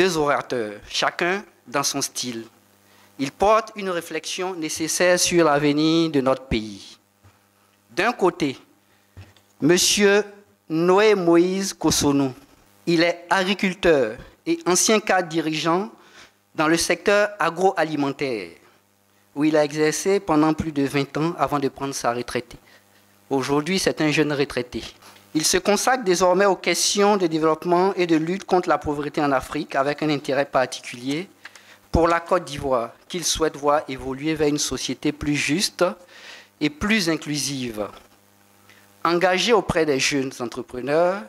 2 orateurs, chacun dans son style. Ils portent une réflexion nécessaire sur l'avenir de notre pays. D'un côté, M. Noé Moïse Kosonou. Il est agriculteur et ancien cadre dirigeant dans le secteur agroalimentaire, où il a exercé pendant plus de 20 ans avant de prendre sa retraite. Aujourd'hui, c'est un jeune retraité. Il se consacre désormais aux questions de développement et de lutte contre la pauvreté en Afrique, avec un intérêt particulier pour la Côte d'Ivoire, qu'il souhaite voir évoluer vers une société plus juste et plus inclusive. Engagé auprès des jeunes entrepreneurs,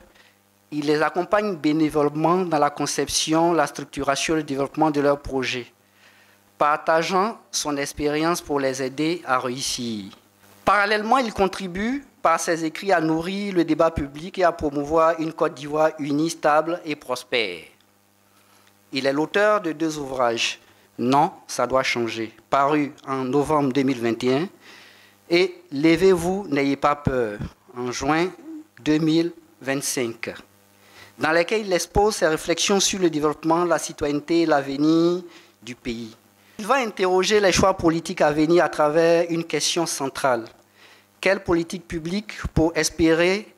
il les accompagne bénévolement dans la conception, la structuration et le développement de leurs projets, partageant son expérience pour les aider à réussir. Parallèlement, il contribue par ses écrits à nourrir le débat public et à promouvoir une Côte d'Ivoire unie, stable et prospère. Il est l'auteur de 2 ouvrages, Non, ça doit changer, paru en novembre 2021, et Levez-vous, n'ayez pas peur, en juin 2025, dans lesquels il expose ses réflexions sur le développement, la citoyenneté et l'avenir du pays. Il va interroger les choix politiques à venir à travers une question centrale. Quelle politique publique pour espérer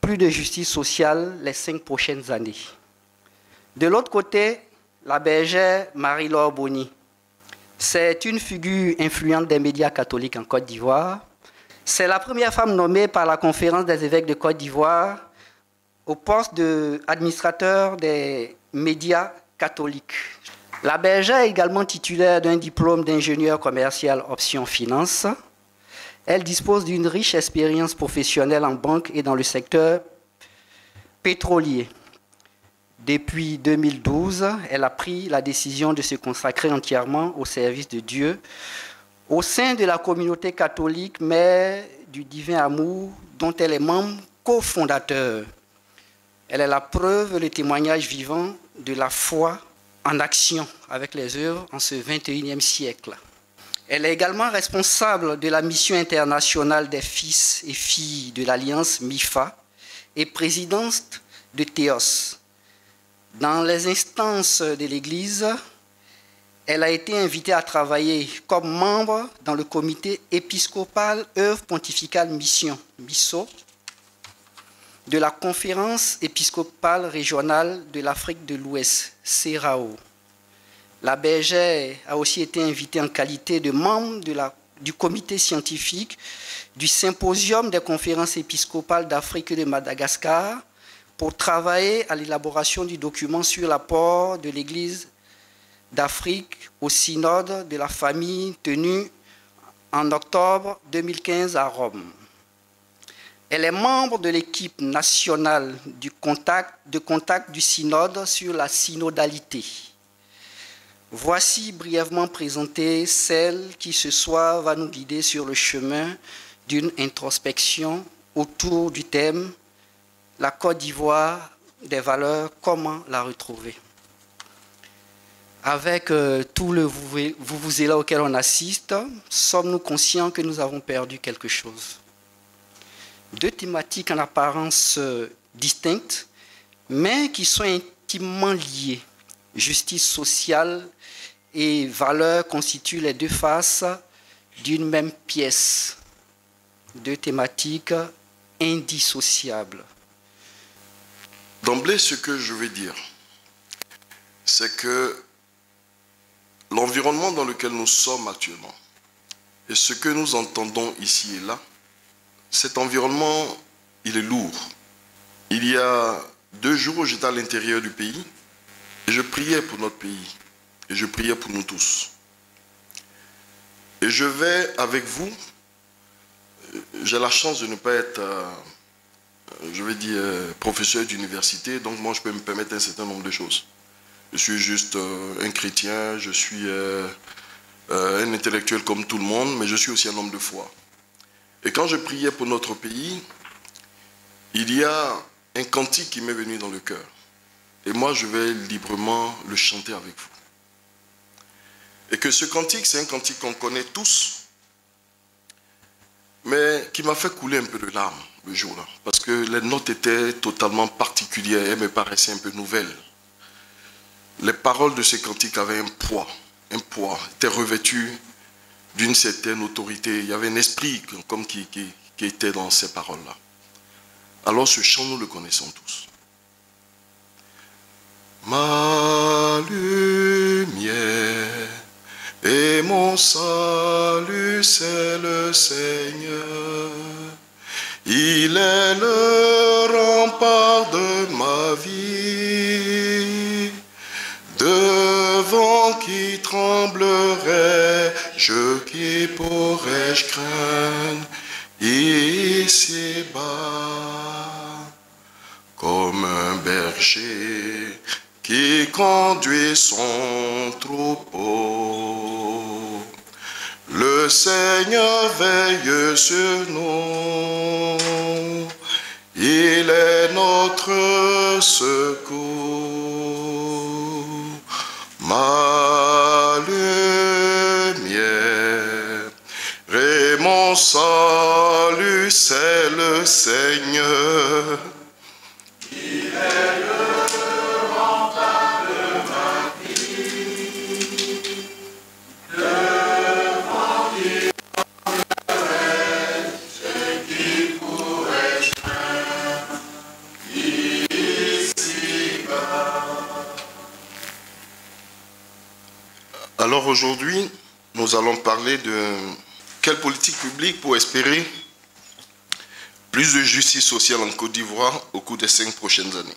plus de justice sociale les 5 prochaines années? De l'autre côté, la bergère Marie-Laure Boni. C'est une figure influente des médias catholiques en Côte d'Ivoire. C'est la première femme nommée par la Conférence des évêques de Côte d'Ivoire au poste d'administrateur des médias catholiques. La bergère est également titulaire d'un diplôme d'ingénieur commercial option finance. Elle dispose d'une riche expérience professionnelle en banque et dans le secteur pétrolier. Depuis 2012, elle a pris la décision de se consacrer entièrement au service de Dieu au sein de la communauté catholique Mère du Divin Amour, dont elle est membre cofondateur. Elle est la preuve, le témoignage vivant de la foi en action avec les œuvres en ce 21e siècle. Elle est également responsable de la mission internationale des fils et filles de l'Alliance MIFA et présidente de Théos. Dans les instances de l'Église, elle a été invitée à travailler comme membre dans le comité épiscopal œuvre pontificale mission, MISO, de la conférence épiscopale régionale de l'Afrique de l'Ouest, CERAO. La bergère a aussi été invitée en qualité de membre du comité scientifique du symposium des conférences épiscopales d'Afrique et de Madagascar pour travailler à l'élaboration du document sur l'apport de l'Église d'Afrique au synode de la famille tenu en octobre 2015 à Rome. Elle est membre de l'équipe nationale de contact du synode sur la synodalité. Voici brièvement présentée celle qui ce soir va nous guider sur le chemin d'une introspection autour du thème « La Côte d'Ivoire, des valeurs, comment la retrouver ?» Avec tout le vuvuzela auquel on assiste, sommes-nous conscients que nous avons perdu quelque chose? 2 thématiques en apparence distinctes, mais qui sont intimement liées. Justice sociale et valeurs constituent les 2 faces d'une même pièce. 2 thématiques indissociables. D'emblée, ce que je vais dire, c'est que l'environnement dans lequel nous sommes actuellement et ce que nous entendons ici et là, cet environnement, il est lourd. Il y a 2 jours, j'étais à l'intérieur du pays et je priais pour notre pays et je priais pour nous tous. Et je vais avec vous, j'ai la chance de ne pas être, professeur d'université, donc moi je peux me permettre un certain nombre de choses. Je suis juste un chrétien, je suis un intellectuel comme tout le monde, mais je suis aussi un homme de foi. Et quand je priais pour notre pays, il y a un cantique qui m'est venu dans le cœur. Et moi, je vais librement le chanter avec vous. Et que ce cantique, c'est un cantique qu'on connaît tous, mais qui m'a fait couler un peu de larmes le jour-là. Parce que les notes étaient totalement particulières, elles me paraissaient un peu nouvelles. les paroles de ce cantique avaient un poids, étaient revêtues d'une certaine autorité. Il y avait un esprit comme qui était dans ces paroles-là. Alors ce chant, nous le connaissons tous. Ma lumière et mon salut, c'est le Seigneur. Il est le rempart de ma vie. Devant qui tremblerai-je, qui pourrais-je craindre ici-bas? Comme un berger qui conduit son troupeau, le Seigneur veille sur nous, il est notre secours. Ma lumière et mon salut, c'est le Seigneur. Il est le rempart de ma vie. Devant qui tremblerai-je, qui pourrais-je craindre ici-bas? Alors aujourd'hui, nous allons parler de quelle politique publique pour espérer plus de justice sociale en Côte d'Ivoire au cours des 5 prochaines années.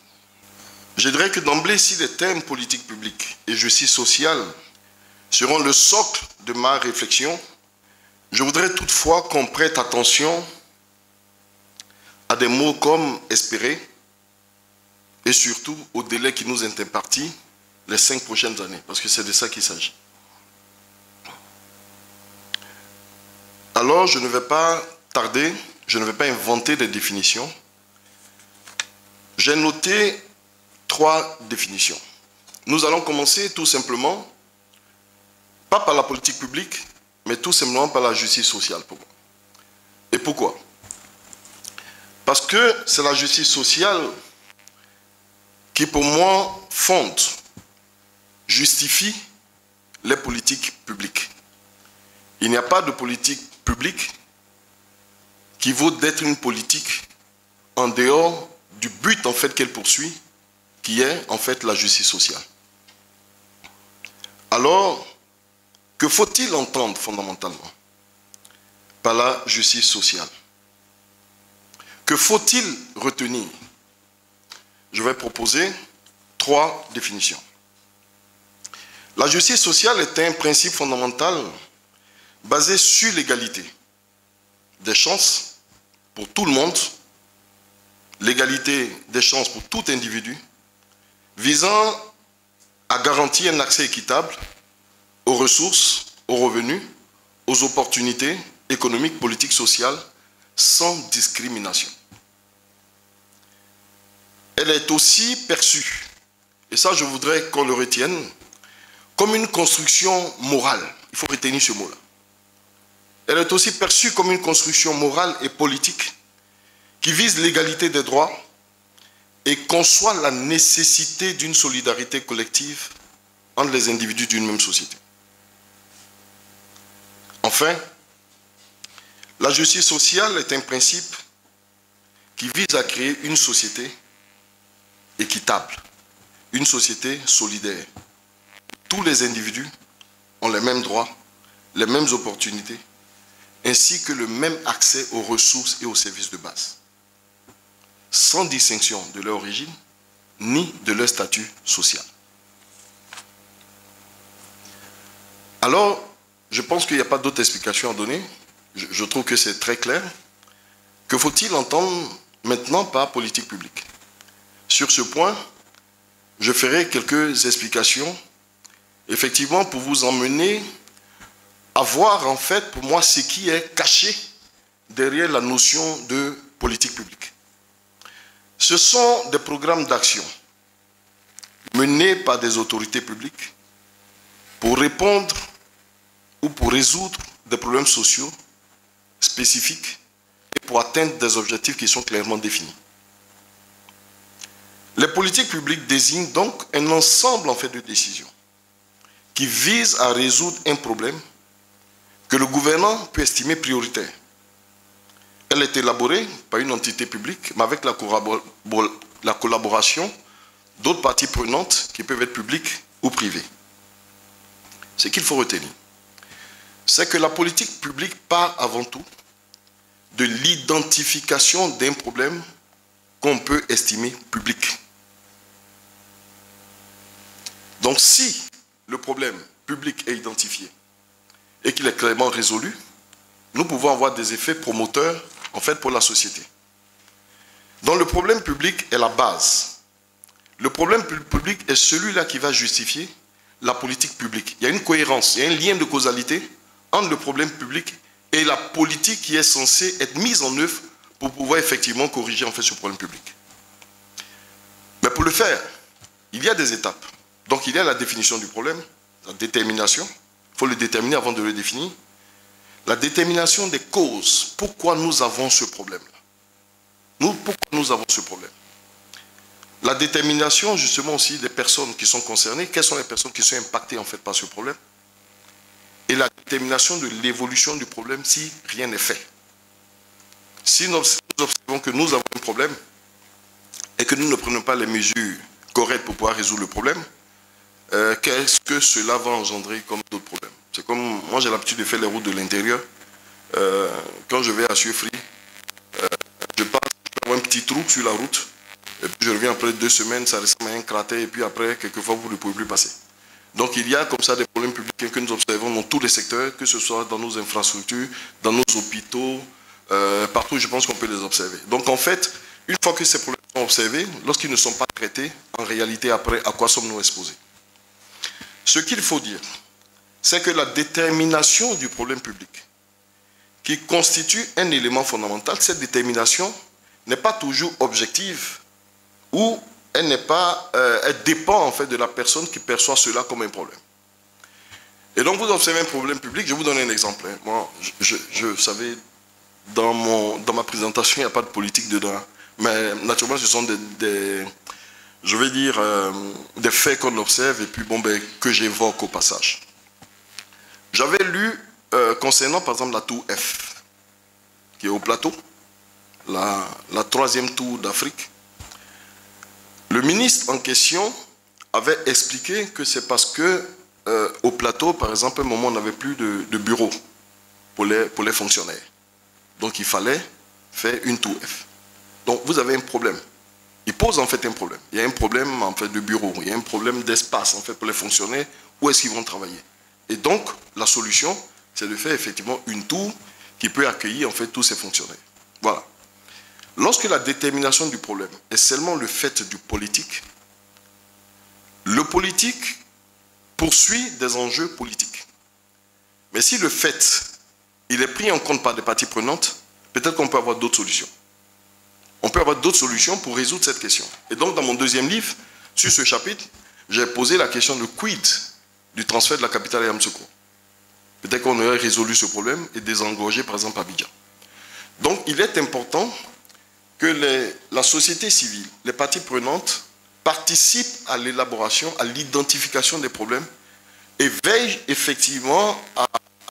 Je dirais que d'emblée, si les thèmes politique publique et justice sociale seront le socle de ma réflexion, je voudrais toutefois qu'on prête attention à des mots comme espérer et surtout au délai qui nous est imparti les 5 prochaines années, parce que c'est de ça qu'il s'agit. Alors, je ne vais pas tarder, je ne vais pas inventer des définitions. J'ai noté 3 définitions. Nous allons commencer tout simplement, pas par la politique publique, mais tout simplement par la justice sociale pour moi. Et pourquoi? Parce que c'est la justice sociale qui, pour moi, fonde, justifie les politiques publiques. Il n'y a pas de politique publique qui vaut d'être une politique en dehors du but en fait qu'elle poursuit, qui est en fait la justice sociale. Alors, que faut-il entendre fondamentalement par la justice sociale? Que faut-il retenir? Je vais proposer 3 définitions. La justice sociale est un principe fondamental basé sur l'égalité des chances pour tout le monde, l'égalité des chances pour tout individu, visant à garantir un accès équitable aux ressources, aux revenus, aux opportunités économiques, politiques, sociales, sans discrimination. Elle est aussi perçue, et ça je voudrais qu'on le retienne, comme une construction morale. Il faut retenir ce mot-là. Elle est aussi perçue comme une construction morale et politique qui vise l'égalité des droits et conçoit la nécessité d'une solidarité collective entre les individus d'une même société. Enfin, la justice sociale est un principe qui vise à créer une société équitable, une société solidaire. Tous les individus ont les mêmes droits, les mêmes opportunités, ainsi que le même accès aux ressources et aux services de base, sans distinction de leur origine ni de leur statut social. Alors, je pense qu'il n'y a pas d'autre explication à donner. Je trouve que c'est très clair. Que faut-il entendre maintenant par politique publique? Sur ce point, je ferai quelques explications, effectivement, pour vous emmener à voir, en fait, pour moi, ce qui est caché derrière la notion de politique publique. Ce sont des programmes d'action menés par des autorités publiques pour répondre ou pour résoudre des problèmes sociaux spécifiques et pour atteindre des objectifs qui sont clairement définis. Les politiques publiques désignent donc un ensemble en fait de décisions qui visent à résoudre un problème que le gouvernant peut estimer prioritaire. Elle est élaborée par une entité publique, mais avec la collaboration d'autres parties prenantes qui peuvent être publiques ou privées. Ce qu'il faut retenir, c'est que la politique publique part avant tout de l'identification d'un problème qu'on peut estimer public. Donc si le problème public est identifié et qu'il est clairement résolu, nous pouvons avoir des effets promoteurs en fait pour la société. Donc le problème public est la base. Le problème public est celui-là qui va justifier la politique publique. Il y a une cohérence, il y a un lien de causalité entre le problème public et la politique qui est censée être mise en œuvre pour pouvoir effectivement corriger en fait ce problème public. Mais pour le faire, il y a des étapes. Donc il y a la définition du problème, la détermination, il faut le déterminer avant de le définir. La détermination des causes, pourquoi nous avons ce problème-là. Pourquoi nous avons ce problème. La détermination justement aussi des personnes qui sont concernées, quelles sont les personnes qui sont impactées en fait par ce problème. Et la détermination de l'évolution du problème si rien n'est fait. Si nous observons que nous avons un problème et que nous ne prenons pas les mesures correctes pour pouvoir résoudre le problème, qu'est-ce que cela va engendrer comme d'autres problèmes? C'est comme, moi j'ai l'habitude de faire les routes de l'intérieur. Quand je vais à Sueffry, je passe, je peux avoir un petit trou sur la route, et puis je reviens après 2 semaines, ça ressemble à un cratère, et puis après, quelquefois, vous ne pouvez plus passer. Donc il y a comme ça des problèmes publics que nous observons dans tous les secteurs, que ce soit dans nos infrastructures, dans nos hôpitaux, partout je pense qu'on peut les observer. Donc en fait, une fois que ces problèmes sont observés, lorsqu'ils ne sont pas traités, en réalité après, à quoi sommes-nous exposés? Ce qu'il faut dire, c'est que la détermination du problème public, qui constitue un élément fondamental, cette détermination n'est pas toujours objective ou elle n'est pas, elle dépend en fait de la personne qui perçoit cela comme un problème. Et donc vous observez un problème public, je vous donne un exemple. Moi, je savais, dans ma présentation, il n'y a pas de politique dedans, mais naturellement ce sont je vais dire, des faits qu'on observe et puis bon, que j'évoque au passage. J'avais lu concernant par exemple la tour F, qui est au plateau, la 3e tour d'Afrique. Le ministre en question avait expliqué que c'est parce que au plateau, par exemple, à un moment, on n'avait plus de bureau pour les fonctionnaires. Donc il fallait faire une tour F. Donc vous avez un problème. Il pose en fait un problème. Il y a un problème en fait de bureau, il y a un problème d'espace en fait pour les fonctionnaires, où est-ce qu'ils vont travailler. Et donc la solution, c'est de faire effectivement une tour qui peut accueillir en fait tous ces fonctionnaires. Voilà. Lorsque la détermination du problème est seulement le fait du politique, le politique poursuit des enjeux politiques. Mais si le fait, il est pris en compte par des parties prenantes, peut-être qu'on peut avoir d'autres solutions. On peut avoir d'autres solutions pour résoudre cette question. Et donc, dans mon 2e livre, sur ce chapitre, j'ai posé la question de quid du transfert de la capitale à Yamoussoukro. Peut-être qu'on aurait résolu ce problème et désengorgé, par exemple, Abidjan. Donc, il est important que la société civile, les parties prenantes, participent à l'élaboration, à l'identification des problèmes et veillent effectivement à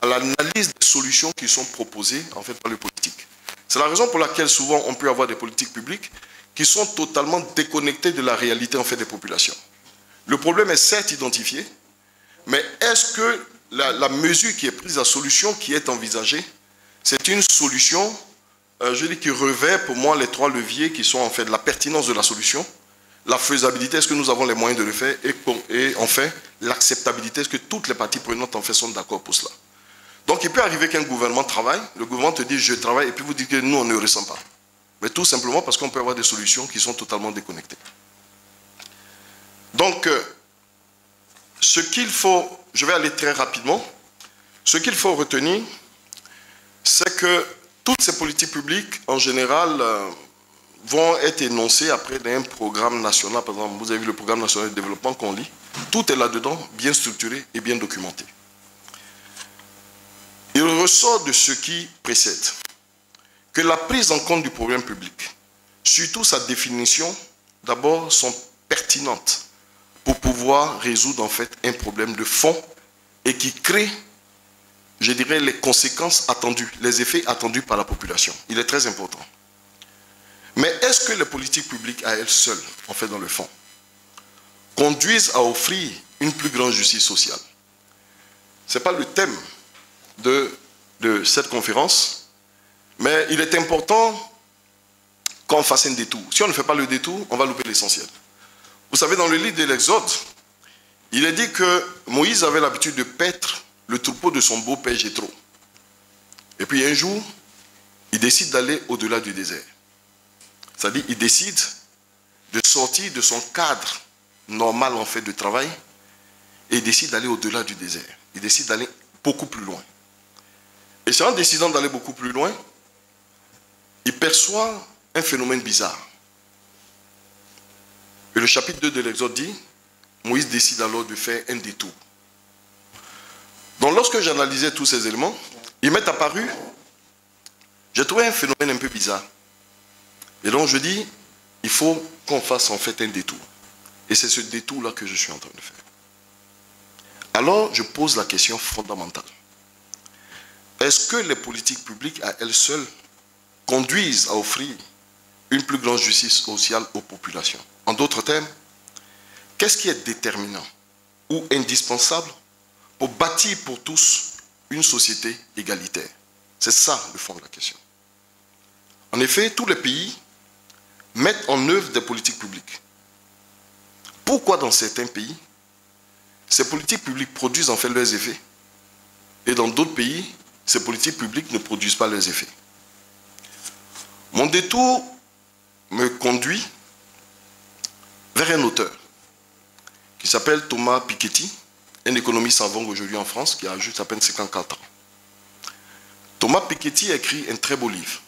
l'analyse des solutions qui sont proposées en fait, par les politiques. C'est la raison pour laquelle souvent on peut avoir des politiques publiques qui sont totalement déconnectées de la réalité en fait, des populations. Le problème est certes identifié, mais est-ce que la mesure qui est prise, la solution qui est envisagée, c'est une solution je dis qui revêt pour moi les 3 leviers qui sont en fait la pertinence de la solution, la faisabilité, est-ce que nous avons les moyens de le faire, et enfin l'acceptabilité, est-ce que toutes les parties prenantes en fait sont d'accord pour cela. Donc il peut arriver qu'un gouvernement travaille, le gouvernement te dit je travaille, et puis vous dites que nous on ne le ressent pas. Mais tout simplement parce qu'on peut avoir des solutions qui sont totalement déconnectées. Donc ce qu'il faut, je vais aller très rapidement, ce qu'il faut retenir, c'est que toutes ces politiques publiques, en général, vont être énoncées après d'un programme national. Par exemple, vous avez vu le programme national de développement qu'on lit. Tout est là-dedans, bien structuré et bien documenté. Il ressort de ce qui précède que la prise en compte du problème public, surtout sa définition, d'abord, sont pertinentes pour pouvoir résoudre en fait un problème de fond et qui crée, je dirais, les conséquences attendues, les effets attendus par la population. Il est très important. Mais est-ce que les politiques publiques à elles seules, en fait dans le fond, conduisent à offrir une plus grande justice sociale? Ce n'est pas le thème de cette conférence, mais il est important qu'on fasse un détour. Si on ne fait pas le détour, on va louper l'essentiel. Vous savez, dans le livre de l'Exode, il est dit que Moïse avait l'habitude de paître le troupeau de son beau-père Jéthro. Et puis un jour, il décide d'aller au-delà du désert. C'est-à-dire, il décide de sortir de son cadre normal en fait de travail et il décide d'aller au-delà du désert. Il décide d'aller beaucoup plus loin. Et c'est en décidant d'aller beaucoup plus loin, il perçoit un phénomène bizarre. Et le chapitre 2 de l'Exode dit, Moïse décide alors de faire un détour. Donc lorsque j'analysais tous ces éléments, ils m'est apparu, j'ai trouvé un phénomène un peu bizarre. Et donc je dis, il faut qu'on fasse en fait un détour. Et c'est ce détour-là que je suis en train de faire. Alors je pose la question fondamentale. Est-ce que les politiques publiques à elles seules conduisent à offrir une plus grande justice sociale aux populations? En d'autres termes, qu'est-ce qui est déterminant ou indispensable pour bâtir pour tous une société égalitaire? C'est ça le fond de la question. En effet, tous les pays mettent en œuvre des politiques publiques. Pourquoi dans certains pays, ces politiques publiques produisent en fait leurs effets et dans d'autres pays, ces politiques publiques ne produisent pas leurs effets? Mon détour me conduit vers un auteur qui s'appelle Thomas Piketty, un économiste en vogue aujourd'hui en France qui a juste à peine 54 ans. Thomas Piketty a écrit un très beau livre,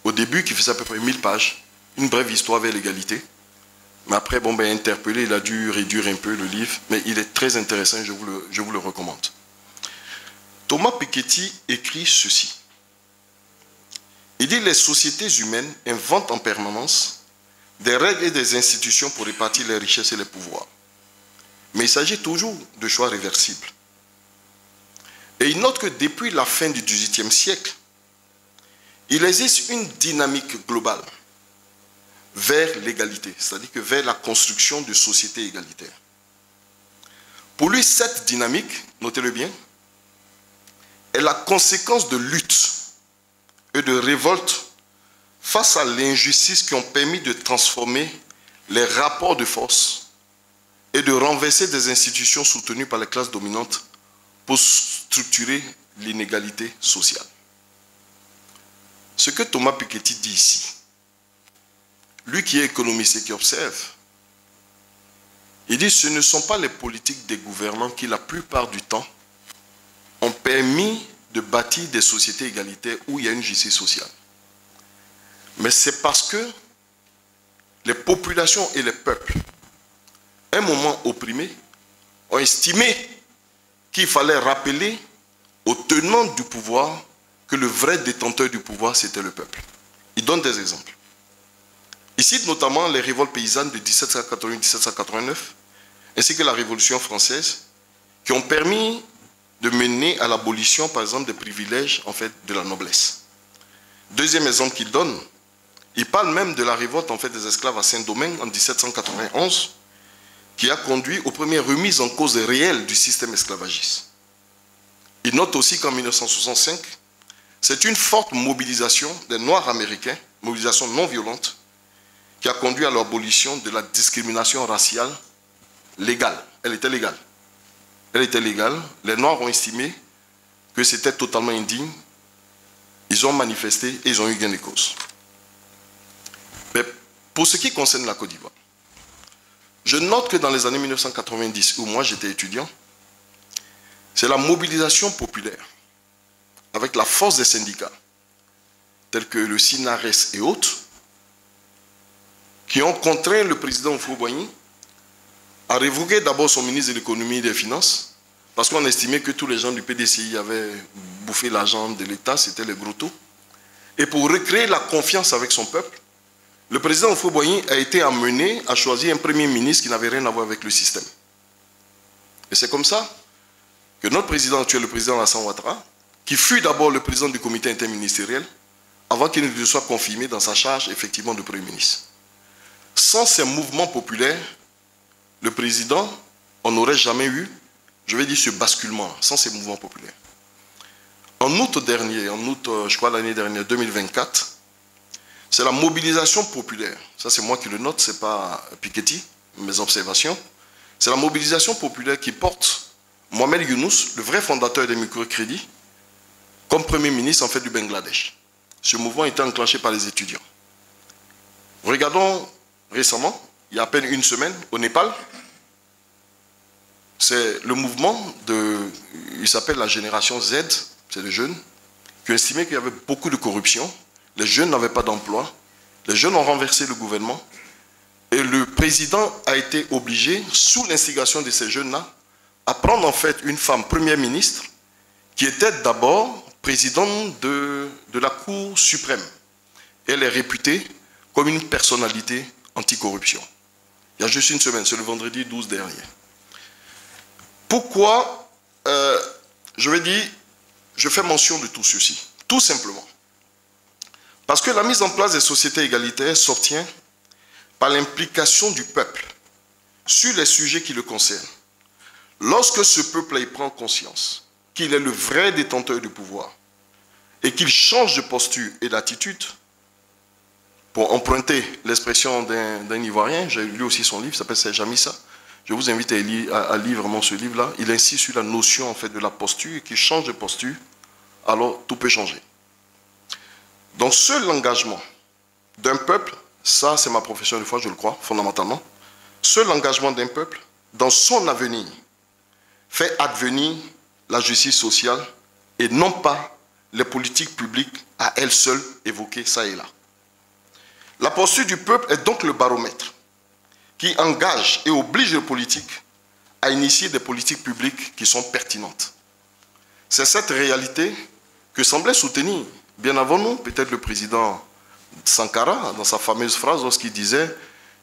au début qui faisait à peu près 1000 pages, une brève histoire vers l'égalité. Mais après, interpellé, il a dû réduire un peu le livre, mais il est très intéressant, je vous le recommande. Thomas Piketty écrit ceci. Il dit: les sociétés humaines inventent en permanence des règles et des institutions pour répartir les richesses et les pouvoirs. Mais il s'agit toujours de choix réversibles. Et il note que depuis la fin du XVIIIe siècle, il existe une dynamique globale vers l'égalité, c'est-à-dire que vers la construction de sociétés égalitaires. Pour lui, cette dynamique, notez-le bien, est la conséquence de luttes et de révoltes face à l'injustice qui ont permis de transformer les rapports de force et de renverser des institutions soutenues par les classes dominantes pour structurer l'inégalité sociale. Ce que Thomas Piketty dit ici, lui qui est économiste et qui observe, il dit: ce ne sont pas les politiques des gouvernants qui, la plupart du temps, ont permis de bâtir des sociétés égalitaires où il y a une justice sociale. Mais c'est parce que les populations et les peuples, un moment opprimés, ont estimé qu'il fallait rappeler aux tenants du pouvoir que le vrai détenteur du pouvoir, c'était le peuple. Il donne des exemples. Il cite notamment les révoltes paysannes de 1780-1789, ainsi que la Révolution française, qui ont permis de mener à l'abolition, par exemple, des privilèges en fait, de la noblesse. Deuxième exemple qu'il donne, il parle même de la révolte en fait, des esclaves à Saint-Domingue en 1791, qui a conduit aux premières remises en cause réelles du système esclavagiste. Il note aussi qu'en 1965, c'est une forte mobilisation des Noirs américains, mobilisation non violente, qui a conduit à l'abolition de la discrimination raciale légale. Elle était légale. Elle était légale. Les Noirs ont estimé que c'était totalement indigne. Ils ont manifesté et ils ont eu gain de cause. Mais pour ce qui concerne la Côte d'Ivoire, je note que dans les années 1990, où moi j'étais étudiant, c'est la mobilisation populaire, avec la force des syndicats, tels que le SINARES et autres, qui ont contraint le président Houphouët-Boigny à révoquer d'abord son ministre de l'économie et des finances, parce qu'on estimait que tous les gens du PDCI avaient bouffé l'argent de l'État, c'était les gros taux. Et pour recréer la confiance avec son peuple, le président Houphouët-Boigny a été amené à choisir un premier ministre qui n'avait rien à voir avec le système. Et c'est comme ça que notre président actuel, le président Alassane Ouattara, qui fut d'abord le président du comité interministériel, avant qu'il ne soit confirmé dans sa charge, effectivement, de Premier ministre. Sans ces mouvements populaires, le président, on n'aurait jamais eu, je vais dire, ce basculement, sans ces mouvements populaires. En août dernier, je crois l'année dernière, 2024, c'est la mobilisation populaire. Ça, c'est moi qui le note, ce n'est pas Piketty, mes observations. C'est la mobilisation populaire qui porte Mohamed Younous, le vrai fondateur des microcrédits, comme Premier ministre en fait du Bangladesh. Ce mouvement a été enclenché par les étudiants. Regardons récemment, il y a à peine une semaine, au Népal, c'est le mouvement il s'appelle la génération Z, c'est des jeunes, qui ont estimé qu'il y avait beaucoup de corruption, les jeunes n'avaient pas d'emploi, les jeunes ont renversé le gouvernement, et le président a été obligé, sous l'instigation de ces jeunes-là, à prendre en fait une femme première ministre, qui était d'abord présidente de la Cour suprême. Elle est réputée comme une personnalité anticorruption. Il y a juste une semaine, c'est le vendredi 12 dernier. Pourquoi, je fais mention de tout ceci? Tout simplement. Parce que la mise en place des sociétés égalitaires s'obtient par l'implication du peuple sur les sujets qui le concernent. Lorsque ce peuple y prend conscience qu'il est le vrai détenteur du pouvoir et qu'il change de posture et d'attitude, pour emprunter l'expression d'un Ivoirien, j'ai lu aussi son livre, il s'appelle Serge Amissa. Je vous invite à lire vraiment ce livre-là. Il insiste sur la notion en fait, de la posture et qu'il change de posture, alors tout peut changer. Donc, seul l'engagement d'un peuple, ça c'est ma profession de foi, je le crois, fondamentalement, seul l'engagement d'un peuple dans son avenir fait advenir la justice sociale et non pas les politiques publiques à elles seules évoquées ça et là. La posture du peuple est donc le baromètre qui engage et oblige les politiques à initier des politiques publiques qui sont pertinentes. C'est cette réalité que semblait soutenir, bien avant nous, peut-être le président Sankara, dans sa fameuse phrase, lorsqu'il disait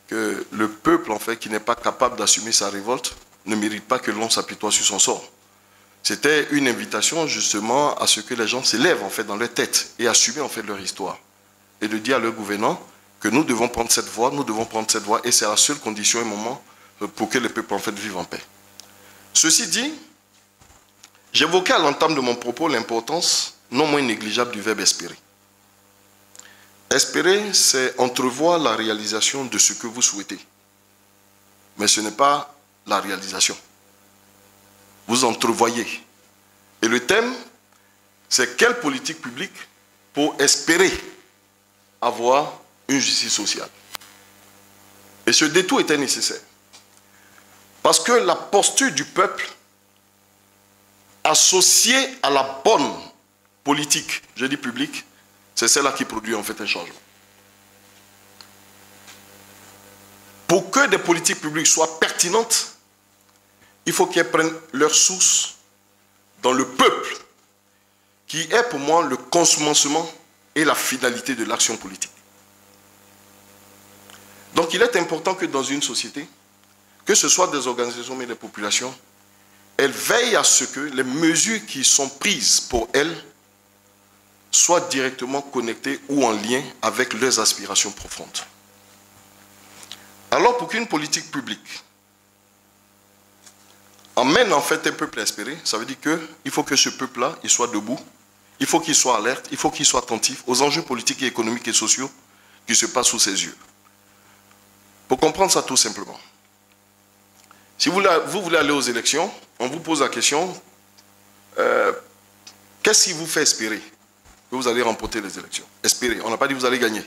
que le peuple, en fait, qui n'est pas capable d'assumer sa révolte, ne mérite pas que l'on s'apitoie sur son sort. C'était une invitation, justement, à ce que les gens s'élèvent, en fait, dans leur tête et assumer, en fait, leur histoire. Et de dire à leurs gouvernants que nous devons prendre cette voie, et c'est la seule condition et moment pour que le peuple, en fait, vive en paix. Ceci dit, j'évoquais à l'entame de mon propos l'importance non moins négligeable du verbe espérer. Espérer, c'est entrevoir la réalisation de ce que vous souhaitez. Mais ce n'est pas la réalisation. Vous entrevoyez. Et le thème, c'est quelle politique publique pour espérer avoir une justice sociale. Et ce détour était nécessaire. Parce que la posture du peuple associée à la bonne politique, je dis publique, c'est celle-là qui produit en fait un changement. Pour que des politiques publiques soient pertinentes, il faut qu'elles prennent leur source dans le peuple, qui est pour moi le commencement et la finalité de l'action politique. Donc il est important que dans une société, que ce soit des organisations mais des populations, elles veillent à ce que les mesures qui sont prises pour elles soient directement connectées ou en lien avec leurs aspirations profondes. Alors pour qu'une politique publique emmène en fait un peuple à espérer, ça veut dire qu'il faut que ce peuple-là il soit debout, il faut qu'il soit alerte, il faut qu'il soit attentif aux enjeux politiques et économiques et sociaux qui se passent sous ses yeux. Pour comprendre ça tout simplement, si vous voulez aller aux élections, on vous pose la question, qu'est-ce qui vous fait espérer que vous allez remporter les élections? Espérer, on n'a pas dit que vous allez gagner.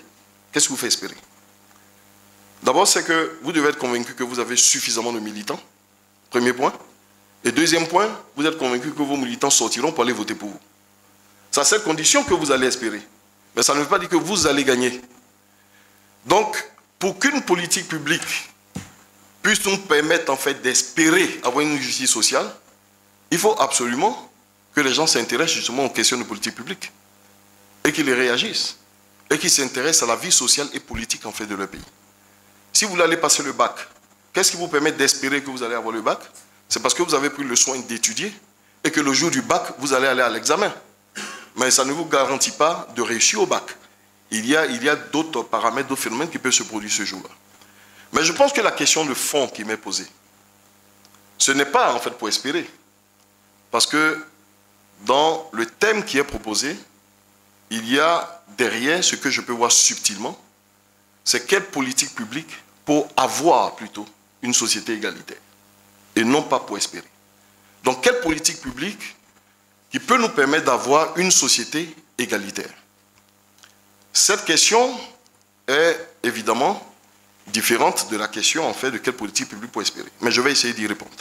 Qu'est-ce qui vous fait espérer? D'abord, c'est que vous devez être convaincu que vous avez suffisamment de militants, premier point. Et deuxième point, vous êtes convaincu que vos militants sortiront pour aller voter pour vous. C'est à cette condition que vous allez espérer. Mais ça ne veut pas dire que vous allez gagner. Donc, pour qu'une politique publique puisse nous permettre en fait d'espérer avoir une justice sociale, il faut absolument que les gens s'intéressent justement aux questions de politique publique et qu'ils les réagissent. et qui s'intéressent à la vie sociale et politique en fait de leur pays. Si vous allez passer le bac, qu'est-ce qui vous permet d'espérer que vous allez avoir le bac? C'est parce que vous avez pris le soin d'étudier et que le jour du bac, vous allez aller à l'examen. Mais ça ne vous garantit pas de réussir au bac. Il y a d'autres paramètres, d'autres phénomènes qui peuvent se produire ce jour-là. Mais je pense que la question de fond qui m'est posée, ce n'est pas en fait pour espérer. Parce que dans le thème qui est proposé, il y a derrière ce que je peux voir subtilement, c'est quelle politique publique pour avoir plutôt une société égalitaire et non pas pour espérer. Donc quelle politique publique qui peut nous permettre d'avoir une société égalitaire? Cette question est évidemment différente de la question en fait de quelle politique publique pour espérer. Mais je vais essayer d'y répondre.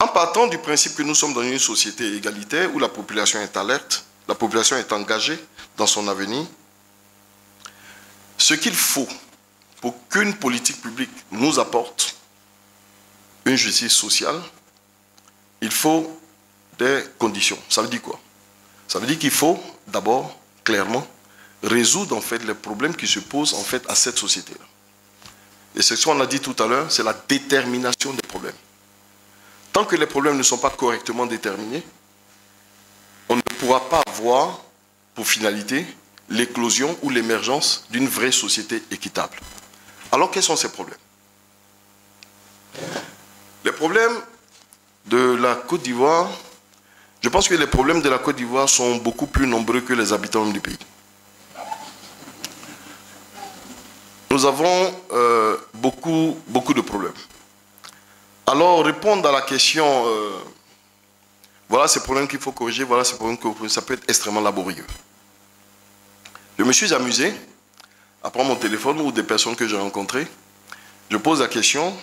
En partant du principe que nous sommes dans une société égalitaire où la population est alerte, la population est engagée dans son avenir, ce qu'il faut pour qu'une politique publique nous apporte une justice sociale, il faut des conditions. Ça veut dire quoi? Ça veut dire qu'il faut d'abord, clairement, résoudre en fait les problèmes qui se posent en fait à cette société-là. Et c'est ce qu'on a dit tout à l'heure, c'est la détermination des problèmes. Tant que les problèmes ne sont pas correctement déterminés, on ne pourra pas avoir pour finalité l'éclosion ou l'émergence d'une vraie société équitable. Alors quels sont ces problèmes? Les problèmes de la Côte d'Ivoire, je pense que les problèmes de la Côte d'Ivoire sont beaucoup plus nombreux que les habitants du pays. Nous avons beaucoup de problèmes. Alors, répondre à la question, voilà ces problèmes qu'il faut corriger, voilà ces problèmes qu'il faut corriger, ça peut être extrêmement laborieux. Je me suis amusé à prendre mon téléphone ou des personnes que j'ai rencontrées. Je pose la question,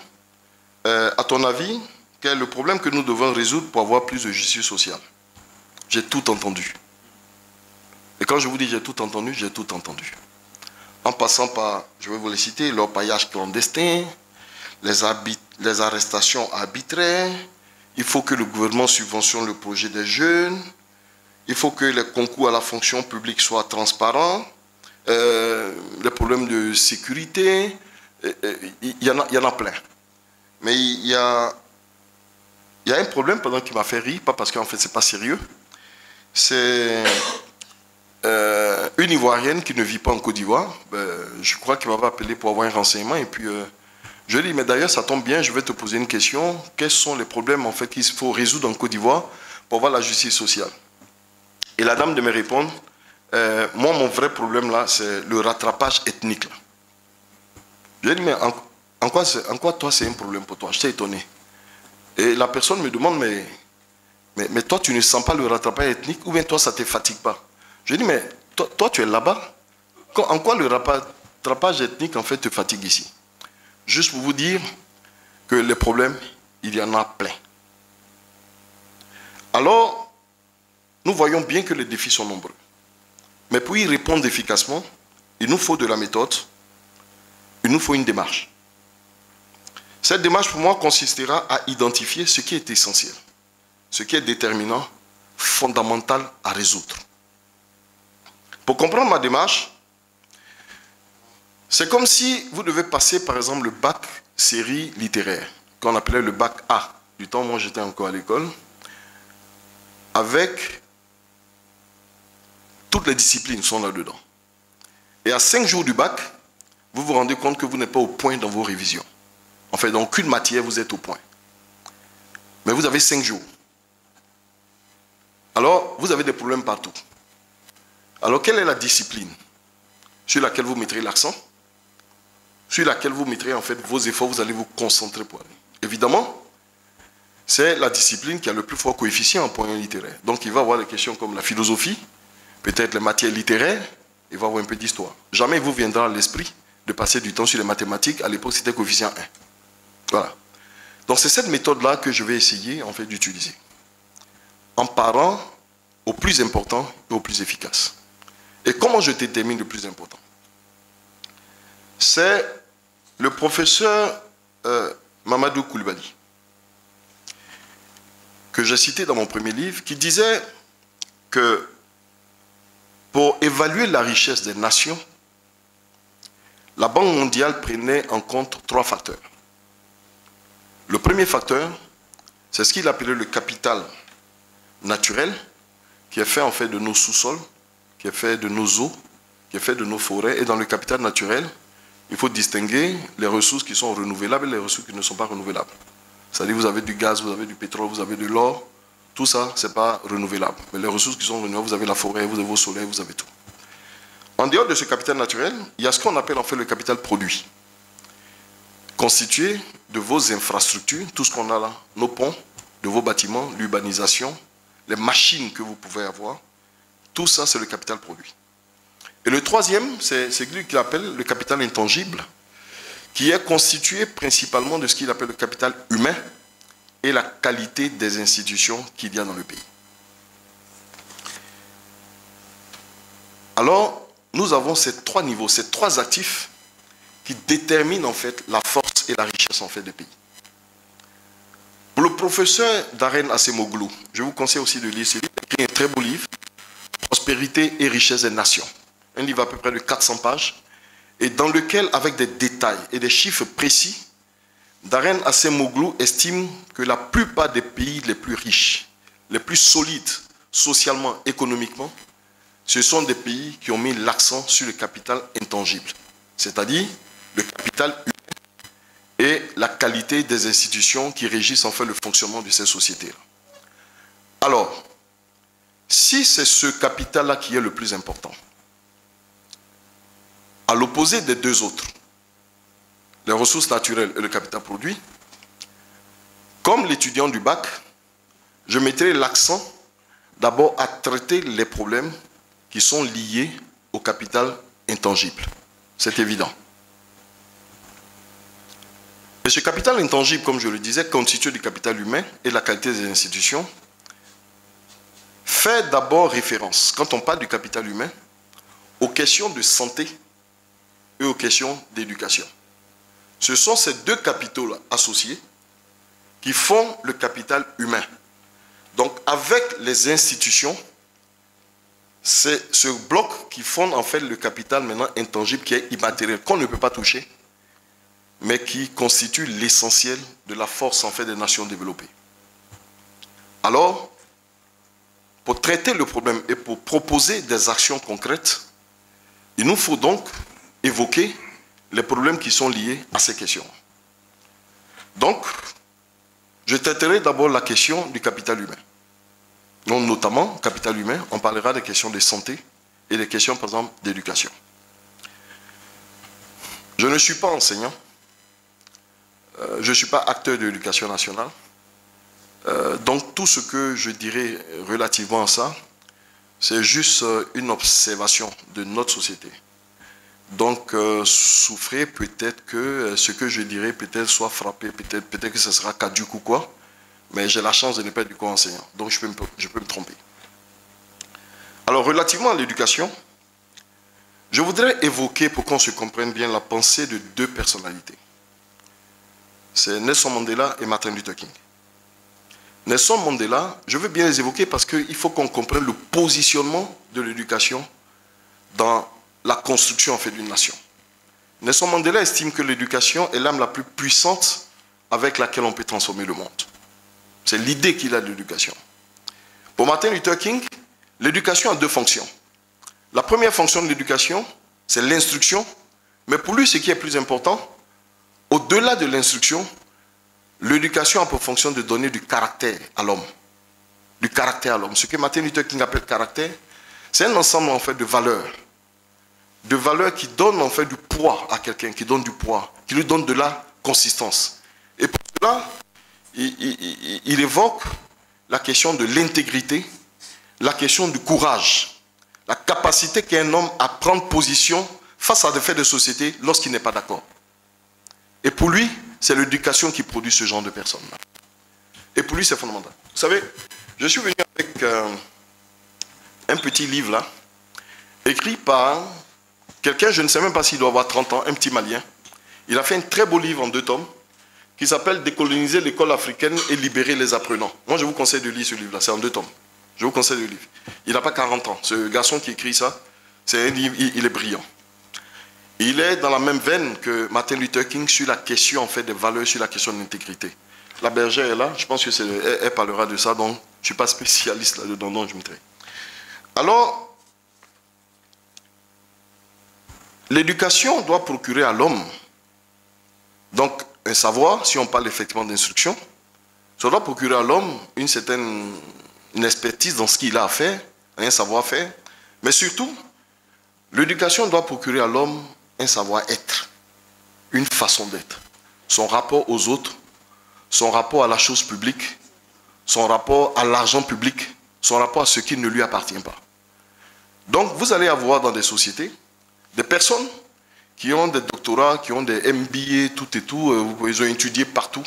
à ton avis, quel est le problème que nous devons résoudre pour avoir plus de justice sociale? J'ai tout entendu. Et quand je vous dis j'ai tout entendu, j'ai tout entendu. En passant par, je vais vous les citer, l'orpaillage clandestin, les arrestations arbitraires, il faut que le gouvernement subventionne le projet des jeunes, il faut que les concours à la fonction publique soient transparents, les problèmes de sécurité, il y en a plein. Mais il y a un problème pendant qui m'a fait rire, pas parce qu'en fait c'est pas sérieux, c'est une Ivoirienne qui ne vit pas en Côte d'Ivoire, je crois qu'elle m'avait appelé pour avoir un renseignement et puis je lui ai dit, mais d'ailleurs ça tombe bien, je vais te poser une question, quels sont les problèmes en fait qu'il faut résoudre en Côte d'Ivoire pour avoir la justice sociale? Et la dame de me répondre, moi mon vrai problème là c'est le rattrapage ethnique là. Je lui ai dit, mais en quoi toi c'est un problème pour toi? J'étais étonné. Et la personne me demande, mais toi tu ne sens pas le rattrapage ethnique ou bien toi ça ne te fatigue pas? Je lui ai dit, mais toi tu es là-bas, en quoi le rattrapage ethnique en fait te fatigue ici? Juste pour vous dire que les problèmes, il y en a plein. Alors, nous voyons bien que les défis sont nombreux. Mais pour y répondre efficacement, il nous faut de la méthode, il nous faut une démarche. Cette démarche, pour moi, consistera à identifier ce qui est essentiel, ce qui est déterminant, fondamental à résoudre. Pour comprendre ma démarche, c'est comme si vous devez passer, par exemple, le bac série littéraire, qu'on appelait le bac A, du temps où moi j'étais encore à l'école, avec toutes les disciplines sont là-dedans. Et à 5 jours du bac, vous vous rendez compte que vous n'êtes pas au point dans vos révisions. En fait, dans aucune matière, vous êtes au point. Mais vous avez 5 jours. Alors, vous avez des problèmes partout. Alors, quelle est la discipline sur laquelle vous mettrez l'accent, sur laquelle vous mettrez en fait vos efforts, vous allez vous concentrer pour aller? Évidemment, c'est la discipline qui a le plus fort coefficient en points littéraires. Donc, il va y avoir des questions comme la philosophie, peut-être les matières littéraires, il va y avoir un peu d'histoire. Jamais il vous viendra à l'esprit de passer du temps sur les mathématiques. À l'époque, c'était coefficient 1. Voilà. Donc, c'est cette méthode-là que je vais essayer en fait d'utiliser, en parlant au plus important et au plus efficace. Et comment je détermine le plus important? C'est le professeur Mamadou Koulibaly, que j'ai cité dans mon premier livre, qui disait que pour évaluer la richesse des nations, la Banque mondiale prenait en compte 3 facteurs. Le premier facteur, c'est ce qu'il appelait le capital naturel, qui est fait en fait de nos sous-sols, qui est fait de nos eaux, qui est fait de nos forêts. Et dans le capital naturel, il faut distinguer les ressources qui sont renouvelables et les ressources qui ne sont pas renouvelables. C'est-à-dire vous avez du gaz, vous avez du pétrole, vous avez de l'or, tout ça, ce n'est pas renouvelable. Mais les ressources qui sont renouvelables, vous avez la forêt, vous avez vos soleils, vous avez tout. En dehors de ce capital naturel, il y a ce qu'on appelle en fait le capital produit, constitué de vos infrastructures, tout ce qu'on a là, nos ponts, de vos bâtiments, l'urbanisation, les machines que vous pouvez avoir, tout ça c'est le capital produit. Et le troisième, c'est celui qu'il appelle le capital intangible, qui est constitué principalement de ce qu'il appelle le capital humain et la qualité des institutions qu'il y a dans le pays. Alors, nous avons ces 3 niveaux, ces 3 actifs qui déterminent en fait la force et la richesse en fait des pays. Pour le professeur Darren Acemoglu, je vous conseille aussi de lire ce livre, il a écrit un très beau livre, Prospérité et richesse des nations. Un livre à peu près de 400 pages, et dans lequel, avec des détails et des chiffres précis, Darren Acemoglu estime que la plupart des pays les plus riches, les plus solides socialement, économiquement, ce sont des pays qui ont mis l'accent sur le capital intangible, c'est-à-dire le capital humain et la qualité des institutions qui régissent en fait le fonctionnement de ces sociétés-là. Alors, si c'est ce capital-là qui est le plus important, à l'opposé des 2 autres, les ressources naturelles et le capital produit, comme l'étudiant du bac, je mettrai l'accent d'abord à traiter les problèmes qui sont liés au capital intangible. C'est évident. Et ce capital intangible, comme je le disais, constitué du capital humain et de la qualité des institutions, fait d'abord référence, quand on parle du capital humain, aux questions de santé et aux questions d'éducation. Ce sont ces 2 capitaux-là associés qui font le capital humain. Donc, avec les institutions, c'est ce bloc qui fonde en fait le capital maintenant intangible qui est immatériel, qu'on ne peut pas toucher, mais qui constitue l'essentiel de la force en fait des nations développées. Alors, pour traiter le problème et pour proposer des actions concrètes, il nous faut donc évoquer les problèmes qui sont liés à ces questions. Donc, je traiterai d'abord la question du capital humain. Donc, notamment, capital humain, on parlera des questions de santé et des questions, par exemple, d'éducation. Je ne suis pas enseignant, je ne suis pas acteur de l'éducation nationale. Donc, tout ce que je dirais relativement à ça, c'est juste une observation de notre société. Donc, souffrez peut-être que ce que je dirais peut-être soit frappé, peut-être que ce sera caduc ou quoi, mais j'ai la chance de ne pas être du corps enseignant, donc je peux me tromper. Alors, relativement à l'éducation, je voudrais évoquer, pour qu'on se comprenne bien, la pensée de 2 personnalités. C'est Nelson Mandela et Martin Luther King. Nelson Mandela, je veux bien les évoquer parce qu'il faut qu'on comprenne le positionnement de l'éducation dans la construction en fait d'une nation. Nelson Mandela estime que l'éducation est l'arme la plus puissante avec laquelle on peut transformer le monde. C'est l'idée qu'il a de l'éducation. Pour Martin Luther King, l'éducation a 2 fonctions. La première fonction de l'éducation, c'est l'instruction, mais pour lui, ce qui est plus important, au-delà de l'instruction, l'éducation a pour fonction de donner du caractère à l'homme. Du caractère à l'homme. Ce que Martin Luther King appelle caractère, c'est un ensemble en fait de valeurs. De valeurs qui donnent en fait du poids à quelqu'un, qui donne du poids, qui lui donne de la consistance. Et pour cela, il évoque la question de l'intégrité, la question du courage, la capacité qu'a un homme à prendre position face à des faits de société lorsqu'il n'est pas d'accord. Et pour lui, c'est l'éducation qui produit ce genre de personnes-là. Et pour lui, c'est fondamental. Vous savez, je suis venu avec un petit livre là, écrit par quelqu'un, je ne sais même pas s'il doit avoir 30 ans, un petit Malien. Il a fait un très beau livre en 2 tomes qui s'appelle « Décoloniser l'école africaine et libérer les apprenants ». Moi, je vous conseille de lire ce livre-là, c'est en 2 tomes. Je vous conseille le livre. Il n'a pas 40 ans. Ce garçon qui écrit ça, c'est un livre, il est brillant. Il est dans la même veine que Martin Luther King sur la question en fait, des valeurs, sur la question de l'intégrité. La bergère est là, je pense qu'elle parlera de ça, donc je ne suis pas spécialiste là-dedans, donc je me tais. Alors, l'éducation doit procurer à l'homme, donc un savoir, si on parle effectivement d'instruction, ça doit procurer à l'homme une certaine expertise dans ce qu'il a à faire, un savoir-faire, mais surtout, l'éducation doit procurer à l'homme un savoir-être, une façon d'être, son rapport aux autres, son rapport à la chose publique, son rapport à l'argent public, son rapport à ce qui ne lui appartient pas. Donc, vous allez avoir dans des sociétés des personnes qui ont des doctorats, qui ont des MBA, tout et tout, ils ont étudié partout.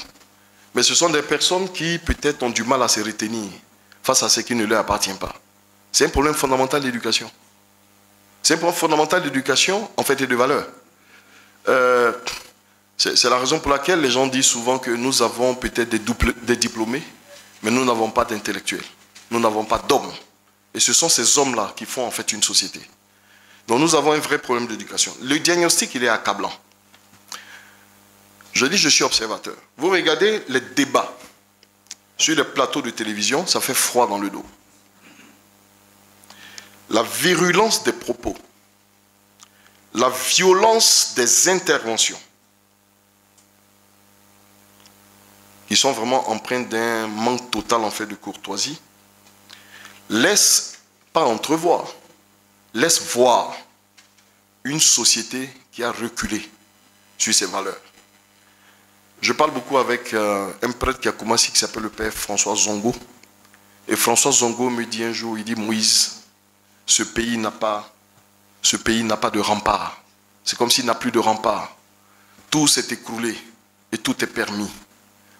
Mais ce sont des personnes qui, peut-être, ont du mal à se retenir face à ce qui ne leur appartient pas. C'est un problème fondamental d'éducation. C'est un problème fondamental d'éducation, en fait, et de valeur. C'est la raison pour laquelle les gens disent souvent que nous avons peut-être des diplômés, mais nous n'avons pas d'intellectuels. Nous n'avons pas d'hommes. Et ce sont ces hommes-là qui font, en fait, une société. Donc, nous avons un vrai problème d'éducation. Le diagnostic, il est accablant. Je dis, je suis observateur. Vous regardez les débats sur les plateaux de télévision, ça fait froid dans le dos. La virulence des propos, la violence des interventions, qui sont vraiment empreintes d'un manque total en fait de courtoisie, laisse pas entrevoir, laisse voir une société qui a reculé sur ses valeurs. Je parle beaucoup avec un prêtre qui a commencé, qui s'appelle le père François Zongo. Et François Zongo me dit un jour, il dit, Moïse, ce pays n'a pas de rempart. C'est comme s'il n'a plus de rempart. Tout s'est écroulé et tout est permis.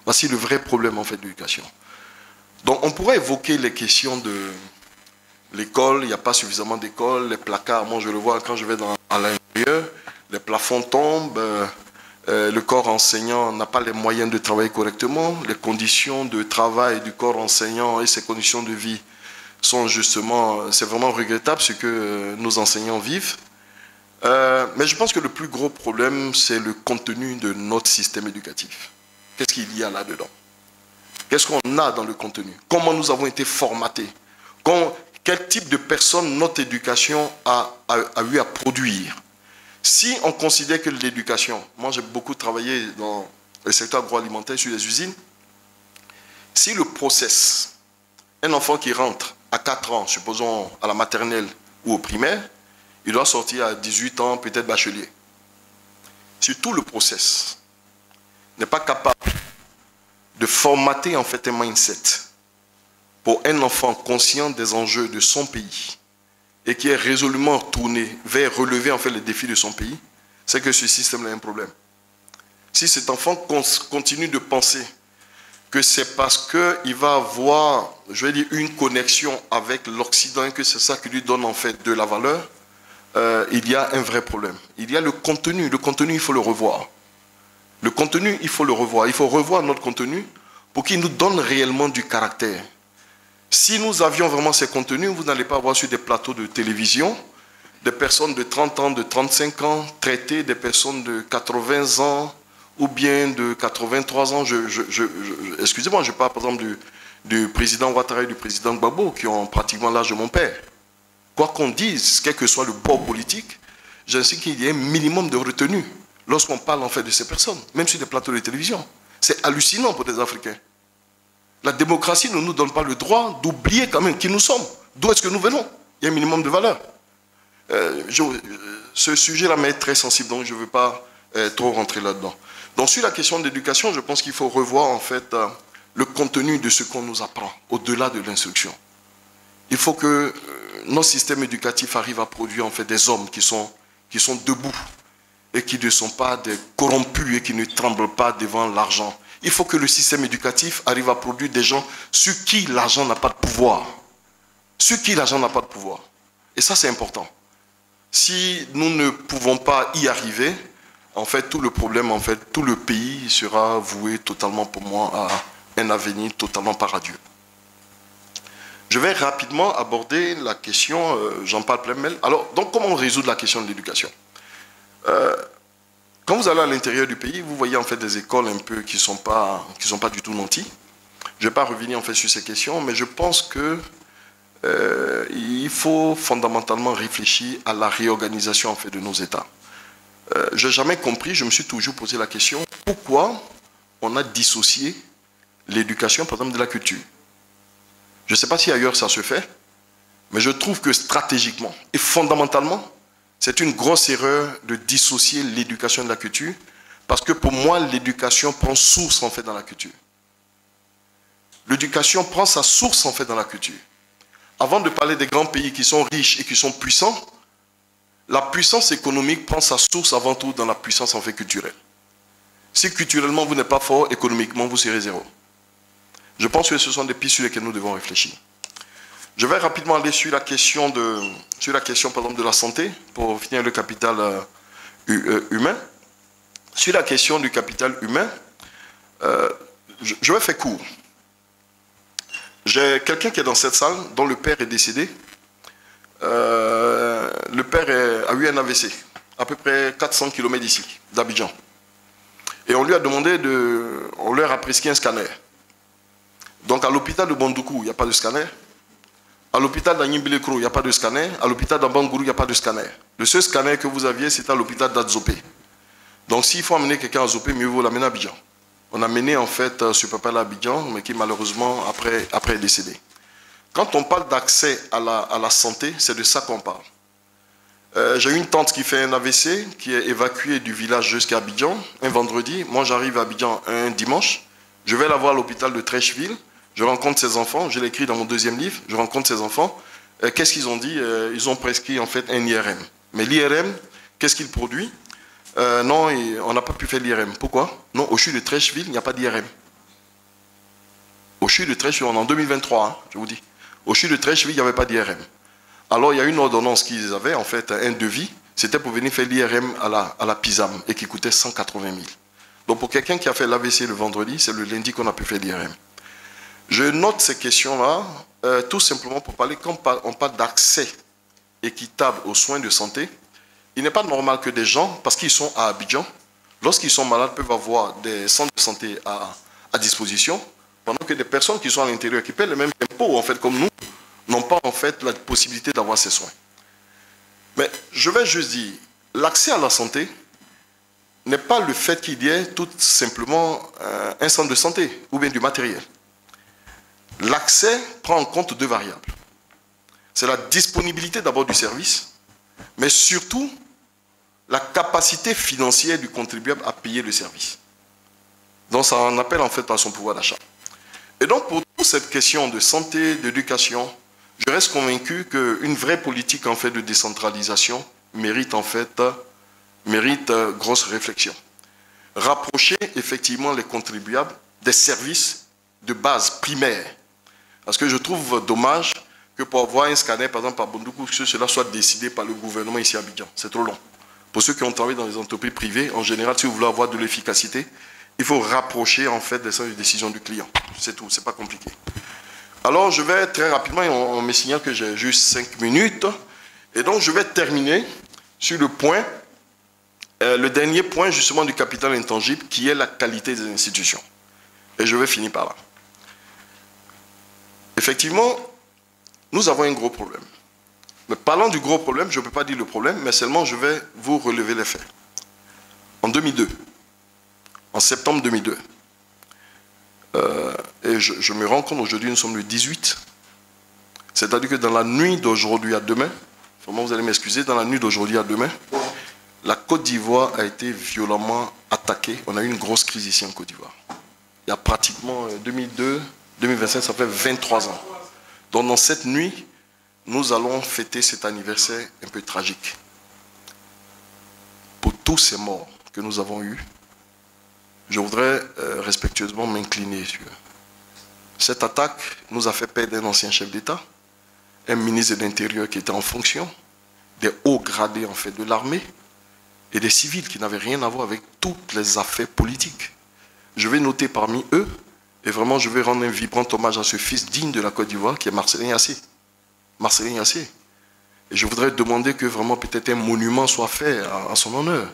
Voici le vrai problème en fait de l'éducation. Donc on pourrait évoquer les questions de l'école, il n'y a pas suffisamment d'écoles, les placards, moi je le vois quand je vais à l'intérieur, les plafonds tombent, le corps enseignant n'a pas les moyens de travailler correctement, les conditions de travail du corps enseignant et ses conditions de vie sont justement, c'est vraiment regrettable ce que nos enseignants vivent. Mais je pense que le plus gros problème, c'est le contenu de notre système éducatif. Qu'est-ce qu'il y a là-dedans? Qu'est-ce qu'on a dans le contenu? Comment nous avons été formatés? Quel type de personnes notre éducation a eu à produire? Si on considère que l'éducation, moi j'ai beaucoup travaillé dans le secteur agroalimentaire sur les usines, si le process, un enfant qui rentre à 4 ans, supposons à la maternelle ou au primaire, il doit sortir à 18 ans, peut-être bachelier. Si tout le process n'est pas capable de formater en fait un mindset pour un enfant conscient des enjeux de son pays et qui est résolument tourné vers relever en fait les défis de son pays, c'est que ce système-là a un problème. Si cet enfant continue de penser que c'est parce qu'il va avoir, je vais dire, une connexion avec l'Occident et que c'est ça qui lui donne en fait de la valeur, il y a un vrai problème. Il y a le contenu il faut le revoir. Le contenu, il faut le revoir. Il faut revoir notre contenu pour qu'il nous donne réellement du caractère. Si nous avions vraiment ces contenus, vous n'allez pas avoir sur des plateaux de télévision des personnes de 30 ans, de 35 ans traiter des personnes de 80 ans ou bien de 83 ans. Excusez-moi, je parle par exemple du président Ouattara et du président Gbagbo qui ont pratiquement l'âge de mon père. Quoi qu'on dise, quel que soit le bord politique, j'insiste qu'il y ait un minimum de retenue lorsqu'on parle en fait de ces personnes, même sur des plateaux de télévision. C'est hallucinant pour des Africains. La démocratie ne nous donne pas le droit d'oublier quand même qui nous sommes, d'où est-ce que nous venons. Il y a un minimum de valeur. Ce sujet-là m'est très sensible, donc je ne veux pas trop rentrer là-dedans. Donc sur la question de l'éducation, je pense qu'il faut revoir en fait le contenu de ce qu'on nous apprend, au-delà de l'instruction. Il faut que notre système éducatif arrive à produire en fait des hommes qui sont debout et qui ne sont pas des corrompus et qui ne tremblent pas devant l'argent. Il faut que le système éducatif arrive à produire des gens sur qui l'argent n'a pas de pouvoir. Sur qui l'argent n'a pas de pouvoir. Et ça, c'est important. Si nous ne pouvons pas y arriver, en fait, tout le problème, en fait, tout le pays sera voué totalement, pour moi, à un avenir totalement par adieu. Je vais rapidement aborder la question, j'en parle plein-mêle. Alors, donc, comment on résout la question de l'éducation? Quand vous allez à l'intérieur du pays, vous voyez en fait des écoles un peu qui sont pas du tout nantis. Je ne vais pas revenir en fait sur ces questions, mais je pense que il faut fondamentalement réfléchir à la réorganisation en fait de nos États. Je n'ai jamais compris, je me suis toujours posé la question, pourquoi on a dissocié l'éducation, par exemple, de la culture. Je ne sais pas si ailleurs ça se fait, mais je trouve que stratégiquement et fondamentalement, c'est une grosse erreur de dissocier l'éducation de la culture, parce que pour moi, l'éducation prend source en fait dans la culture. L'éducation prend sa source en fait dans la culture. Avant de parler des grands pays qui sont riches et qui sont puissants, la puissance économique prend sa source avant tout dans la puissance en fait culturelle. Si culturellement vous n'êtes pas fort, économiquement vous serez zéro. Je pense que ce sont des pistes sur lesquelles nous devons réfléchir. Je vais rapidement aller sur la question, par exemple, de la santé, pour finir le capital humain. Sur la question du capital humain, je vais faire court. J'ai quelqu'un qui est dans cette salle, dont le père est décédé. Le père a eu un AVC, à peu près 400 km d'ici, d'Abidjan. Et on lui a demandé on leur a prescrit un scanner. Donc à l'hôpital de Bondoukou, il n'y a pas de scanner. À l'hôpital d'Anyimbilekro, il n'y a pas de scanner. À l'hôpital d'Ambangourou, il n'y a pas de scanner. Le seul scanner que vous aviez, c'était à l'hôpital d'Adzopé. Donc s'il faut amener quelqu'un à Adzopé, mieux vaut l'amener à Abidjan. On a mené en fait ce papa à Abidjan, mais qui malheureusement après est décédé. Quand on parle d'accès à la santé, c'est de ça qu'on parle. J'ai une tante qui fait un AVC, qui est évacuée du village jusqu'à Abidjan, un vendredi. Moi, j'arrive à Abidjan un dimanche. Je vais la voir à l'hôpital de Trècheville. Je rencontre ses enfants. Je l'ai écrit dans mon deuxième livre. Je rencontre ses enfants. Qu'est-ce qu'ils ont dit? Ils ont prescrit en fait un IRM. Mais l'IRM, qu'est-ce qu'il produit? Non, on n'a pas pu faire l'IRM. Pourquoi? Non, au CHU de Trècheville, il n'y a pas d'IRM. Au CHU de Trècheville, on est en 2023, hein, je vous dis. Au CHU de Trècheville, il n'y avait pas d'IRM. Alors, il y a une ordonnance qu'ils avaient, en fait, un devis. C'était pour venir faire l'IRM à la PISAM et qui coûtait 180 000. Donc, pour quelqu'un qui a fait l'AVC le vendredi, c'est le lundi qu'on a pu faire l'IRM. Je note ces questions-là, tout simplement pour parler, quand on parle d'accès équitable aux soins de santé, il n'est pas normal que des gens, parce qu'ils sont à Abidjan, lorsqu'ils sont malades, peuvent avoir des centres de santé à disposition, pendant que des personnes qui sont à l'intérieur, qui paient les mêmes impôts, en fait, comme nous, n'ont pas, en fait, la possibilité d'avoir ces soins. Mais je vais juste dire, l'accès à la santé n'est pas le fait qu'il y ait tout simplement un centre de santé ou bien du matériel. L'accès prend en compte deux variables. C'est la disponibilité d'abord du service, mais surtout la capacité financière du contribuable à payer le service. Donc ça en appelle en fait par son pouvoir d'achat. Et donc pour toute cette question de santé, d'éducation, je reste convaincu qu'une vraie politique en fait de décentralisation mérite grosse réflexion. Rapprocher effectivement les contribuables des services de base primaires. Parce que je trouve dommage que pour avoir un scanner, par exemple, à Bondoukou, que cela soit décidé par le gouvernement ici à Abidjan. C'est trop long. Pour ceux qui ont travaillé dans les entreprises privées, en général, si vous voulez avoir de l'efficacité, il faut rapprocher en fait des décisions du client. C'est tout, c'est pas compliqué. Alors, je vais très rapidement, on me signale que j'ai juste 5 minutes. Et donc, je vais terminer sur le point, le dernier point justement du capital intangible, qui est la qualité des institutions. Et je vais finir par là. Effectivement, nous avons un gros problème. Mais parlant du gros problème, je ne peux pas dire le problème, mais seulement je vais vous relever les faits. En 2002, en septembre 2002, et je me rends compte aujourd'hui, nous sommes le 18, c'est-à-dire que dans la nuit d'aujourd'hui à demain, vraiment vous allez m'excuser, dans la nuit d'aujourd'hui à demain, la Côte d'Ivoire a été violemment attaquée. On a eu une grosse crise ici en Côte d'Ivoire. Il y a pratiquement 2002, 2025, ça fait 23 ans. Donc dans cette nuit, nous allons fêter cet anniversaire un peu tragique. Pour tous ces morts que nous avons eus, je voudrais respectueusement m'incliner sur. Cette attaque nous a fait perdre un ancien chef d'État, un ministre de l'Intérieur qui était en fonction, des hauts gradés en fait de l'armée et des civils qui n'avaient rien à voir avec toutes les affaires politiques. Je vais noter parmi eux Et vraiment, je vais rendre un vibrant hommage à ce fils digne de la Côte d'Ivoire qui est Marcellin Yassé. Marcellin Yassé. Et je voudrais demander que vraiment peut-être un monument soit fait à son honneur.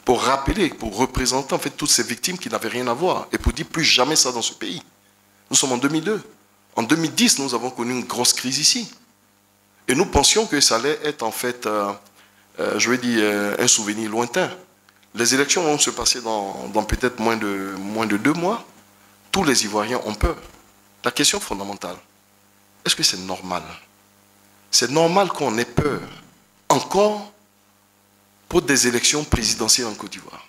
Pour rappeler, pour représenter en fait toutes ces victimes qui n'avaient rien à voir. Et pour dire plus jamais ça dans ce pays. Nous sommes en 2002. En 2010, nous avons connu une grosse crise ici. Et nous pensions que ça allait être en fait, je vais dire, un souvenir lointain. Les élections vont se passer dans peut-être moins de 2 mois. Tous les Ivoiriens ont peur. La question fondamentale, est-ce que c'est normal? C'est normal qu'on ait peur encore pour des élections présidentielles en Côte d'Ivoire.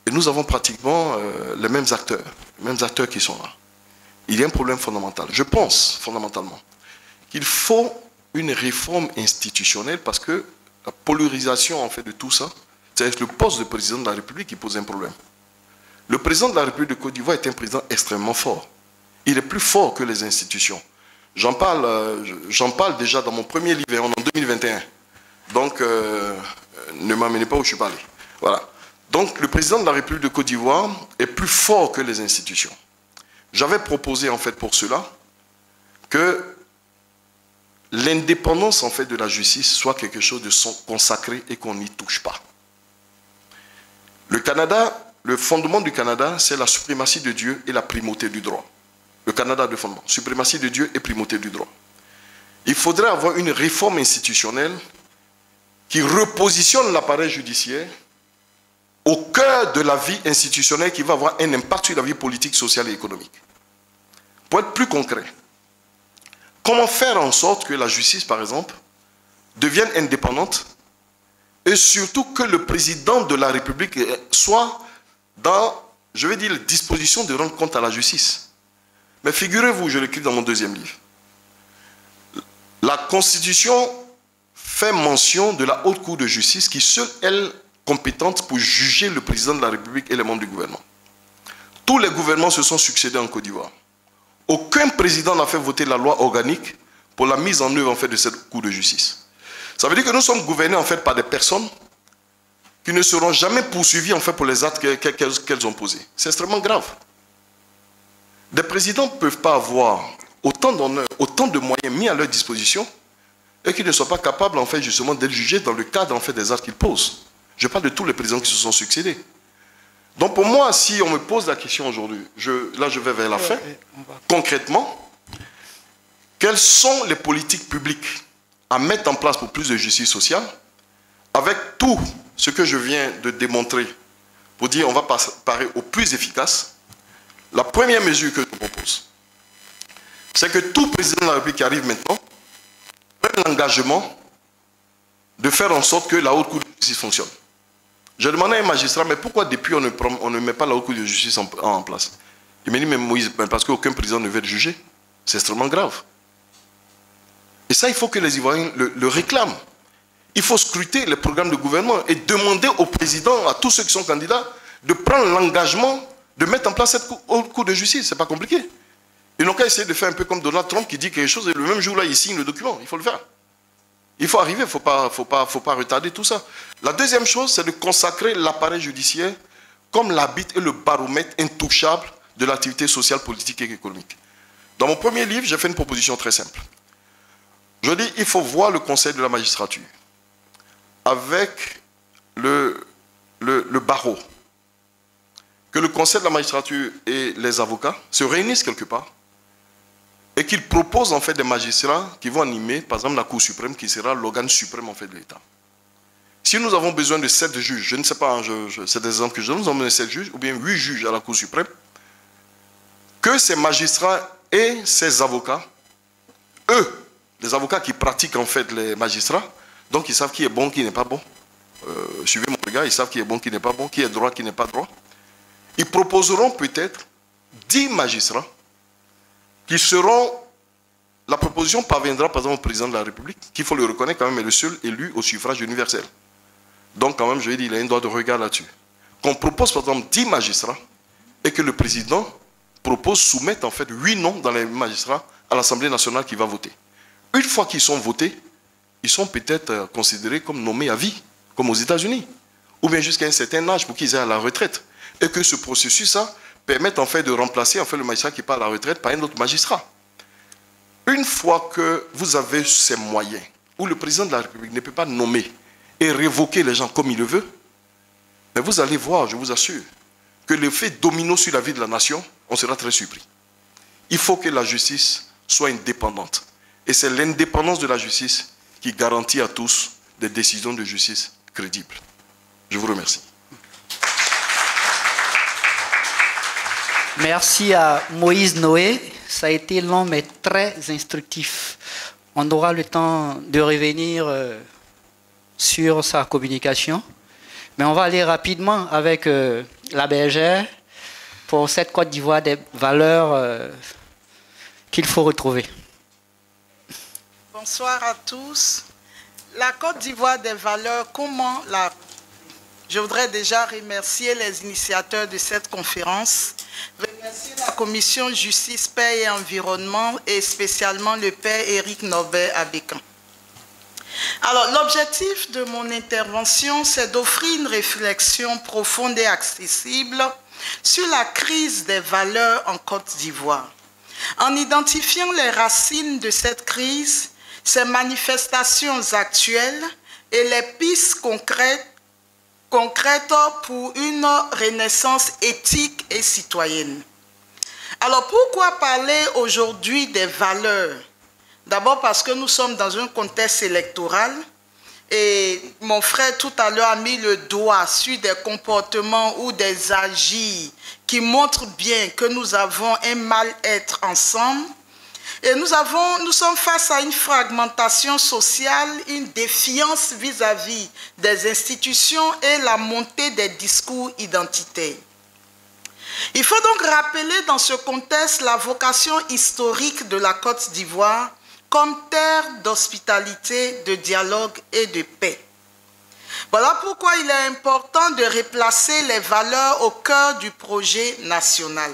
Et nous avons pratiquement les mêmes acteurs qui sont là. Il y a un problème fondamental. Je pense fondamentalement qu'il faut une réforme institutionnelle parce que la polarisation en fait de tout ça, c'est le poste de président de la République qui pose un problème. Le président de la République de Côte d'Ivoire est un président extrêmement fort. Il est plus fort que les institutions. J'en parle déjà dans mon premier livre, en 2021. Donc, ne m'amenez pas où je suis pas allé. Voilà. Donc, le président de la République de Côte d'Ivoire est plus fort que les institutions. J'avais proposé, en fait, pour cela, que l'indépendance, en fait, de la justice soit quelque chose de consacré et qu'on n'y touche pas. Le Canada, le fondement du Canada, c'est la suprématie de Dieu et la primauté du droit. Le Canada de fondement, suprématie de Dieu et primauté du droit. Il faudrait avoir une réforme institutionnelle qui repositionne l'appareil judiciaire au cœur de la vie institutionnelle qui va avoir un impact sur la vie politique, sociale et économique. Pour être plus concret, comment faire en sorte que la justice, par exemple, devienne indépendante et surtout que le président de la République soit dans, je vais dire, les dispositions de rendre compte à la justice. Mais figurez-vous, je l'écris dans mon deuxième livre, la Constitution fait mention de la Haute Cour de justice qui seule, elle, compétente pour juger le président de la République et les membres du gouvernement. Tous les gouvernements se sont succédés en Côte d'Ivoire. Aucun président n'a fait voter la loi organique pour la mise en œuvre en fait, de cette Cour de justice. Ça veut dire que nous sommes gouvernés en fait, par des personnes qui ne seront jamais poursuivies en fait, pour les actes qu'elles ont posés. C'est extrêmement grave. Des présidents ne peuvent pas avoir autant d'honneur, autant de moyens mis à leur disposition et qu'ils ne soient pas capables en fait, justement d'être jugés dans le cadre en fait, des actes qu'ils posent. Je parle de tous les présidents qui se sont succédés. Donc pour moi, si on me pose la question aujourd'hui, là je vais vers la fin, concrètement, quelles sont les politiques publiques à mettre en place pour plus de justice sociale, avec tout ce que je viens de démontrer, pour dire on va parer au plus efficace. La première mesure que je propose, c'est que tout président de la République qui arrive maintenant prenne l'engagement de faire en sorte que la Haute Cour de justice fonctionne. J'ai demandé à un magistrat, mais pourquoi depuis on ne met pas la Haute Cour de justice en place? Il m'a dit, mais Moïse, parce qu'aucun président ne veut être jugé. C'est extrêmement grave. Et ça, il faut que les Ivoiriens le réclament. Il faut scruter les programmes de gouvernement et demander au président, à tous ceux qui sont candidats, de prendre l'engagement de mettre en place cette Haute Cour de justice. Ce n'est pas compliqué. Ils n'ont qu'à essayer de faire un peu comme Donald Trump qui dit quelque chose et le même jour-là, il signe le document. Il faut le faire. Il faut arriver, il ne faut pas retarder tout ça. La deuxième chose, c'est de consacrer l'appareil judiciaire comme l'arbitre et le baromètre intouchable de l'activité sociale, politique et économique. Dans mon premier livre, j'ai fait une proposition très simple. Je dis il faut voir le conseil de la magistrature avec le barreau. Que le conseil de la magistrature et les avocats se réunissent quelque part et qu'ils proposent en fait des magistrats qui vont animer, par exemple, la Cour suprême qui sera l'organe suprême en fait de l'État. Si nous avons besoin de 7 juges, je ne sais pas, c'est des exemples que je donne, nous avons besoin de 7 juges ou bien 8 juges à la Cour suprême, que ces magistrats et ces avocats, eux, les avocats qui pratiquent en fait les magistrats, donc ils savent qui est bon, qui n'est pas bon. Suivez mon regard, ils savent qui est bon, qui n'est pas bon, qui est droit, qui n'est pas droit. Ils proposeront peut-être 10 magistrats qui seront... La proposition parviendra par exemple au président de la République, qu'il faut le reconnaître quand même, est le seul élu au suffrage universel. Donc quand même, je vais dire, il a un droit de regard là-dessus. Qu'on propose par exemple 10 magistrats et que le président propose, soumettre en fait 8 noms dans les magistrats à l'Assemblée nationale qui va voter. Une fois qu'ils sont votés, ils sont peut-être considérés comme nommés à vie, comme aux États-Unis, ou bien jusqu'à un certain âge pour qu'ils aient à la retraite. Et que ce processus-là permettent en fait de remplacer en fait le magistrat qui part à la retraite par un autre magistrat. Une fois que vous avez ces moyens, où le président de la République ne peut pas nommer et révoquer les gens comme il le veut, mais vous allez voir, je vous assure, que l'effet domino sur la vie de la nation, on sera très surpris. Il faut que la justice soit indépendante. Et c'est l'indépendance de la justice qui garantit à tous des décisions de justice crédibles. Je vous remercie. Merci à Moïse Noé. Ça a été long mais très instructif. On aura le temps de revenir sur sa communication. Mais on va aller rapidement avec la bergère pour cette Côte d'Ivoire des valeurs qu'il faut retrouver. Bonsoir à tous. La Côte d'Ivoire des valeurs, comment la... Je voudrais déjà remercier les initiateurs de cette conférence, remercier la Commission Justice, Paix et Environnement et spécialement le père Éric Norbert Abécan. Alors, l'objectif de mon intervention, c'est d'offrir une réflexion profonde et accessible sur la crise des valeurs en Côte d'Ivoire, en identifiant les racines de cette crise, ses manifestations actuelles et les pistes concrètes pour une renaissance éthique et citoyenne. Alors, pourquoi parler aujourd'hui des valeurs? D'abord parce que nous sommes dans un contexte électoral et mon frère tout à l'heure a mis le doigt sur des comportements ou des agirs qui montrent bien que nous avons un mal-être ensemble. Et nous sommes face à une fragmentation sociale, une défiance vis-à-vis des institutions et la montée des discours identitaires. Il faut donc rappeler dans ce contexte la vocation historique de la Côte d'Ivoire comme terre d'hospitalité, de dialogue et de paix. Voilà pourquoi il est important de replacer les valeurs au cœur du projet national.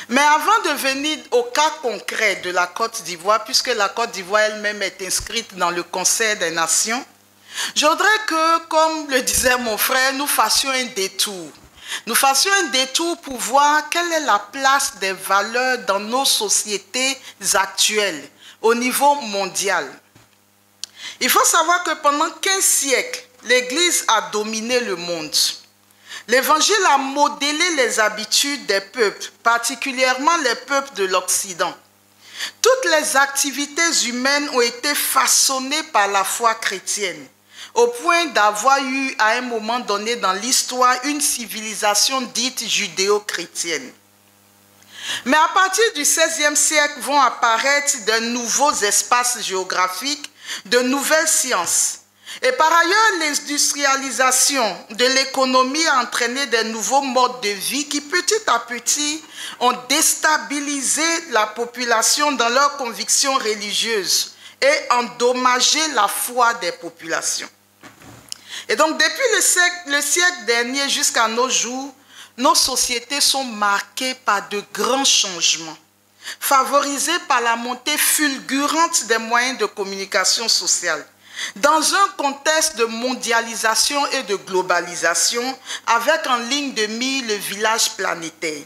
Mais avant de venir au cas concret de la Côte d'Ivoire, puisque la Côte d'Ivoire elle-même est inscrite dans le Conseil des Nations, je voudrais que, comme le disait mon frère, nous fassions un détour. Nous fassions un détour pour voir quelle est la place des valeurs dans nos sociétés actuelles, au niveau mondial. Il faut savoir que pendant 15 siècles, l'Église a dominé le monde. L'Évangile a modélé les habitudes des peuples, particulièrement les peuples de l'Occident. Toutes les activités humaines ont été façonnées par la foi chrétienne, au point d'avoir eu à un moment donné dans l'histoire une civilisation dite judéo-chrétienne. Mais à partir du XVIe siècle vont apparaître de nouveaux espaces géographiques, de nouvelles sciences. Et par ailleurs, l'industrialisation de l'économie a entraîné de nouveaux modes de vie qui petit à petit ont déstabilisé la population dans leurs convictions religieuses et endommagé la foi des populations. Et donc depuis le siècle dernier jusqu'à nos jours, nos sociétés sont marquées par de grands changements, favorisées par la montée fulgurante des moyens de communication sociale, dans un contexte de mondialisation et de globalisation, avec en ligne de mire le village planétaire.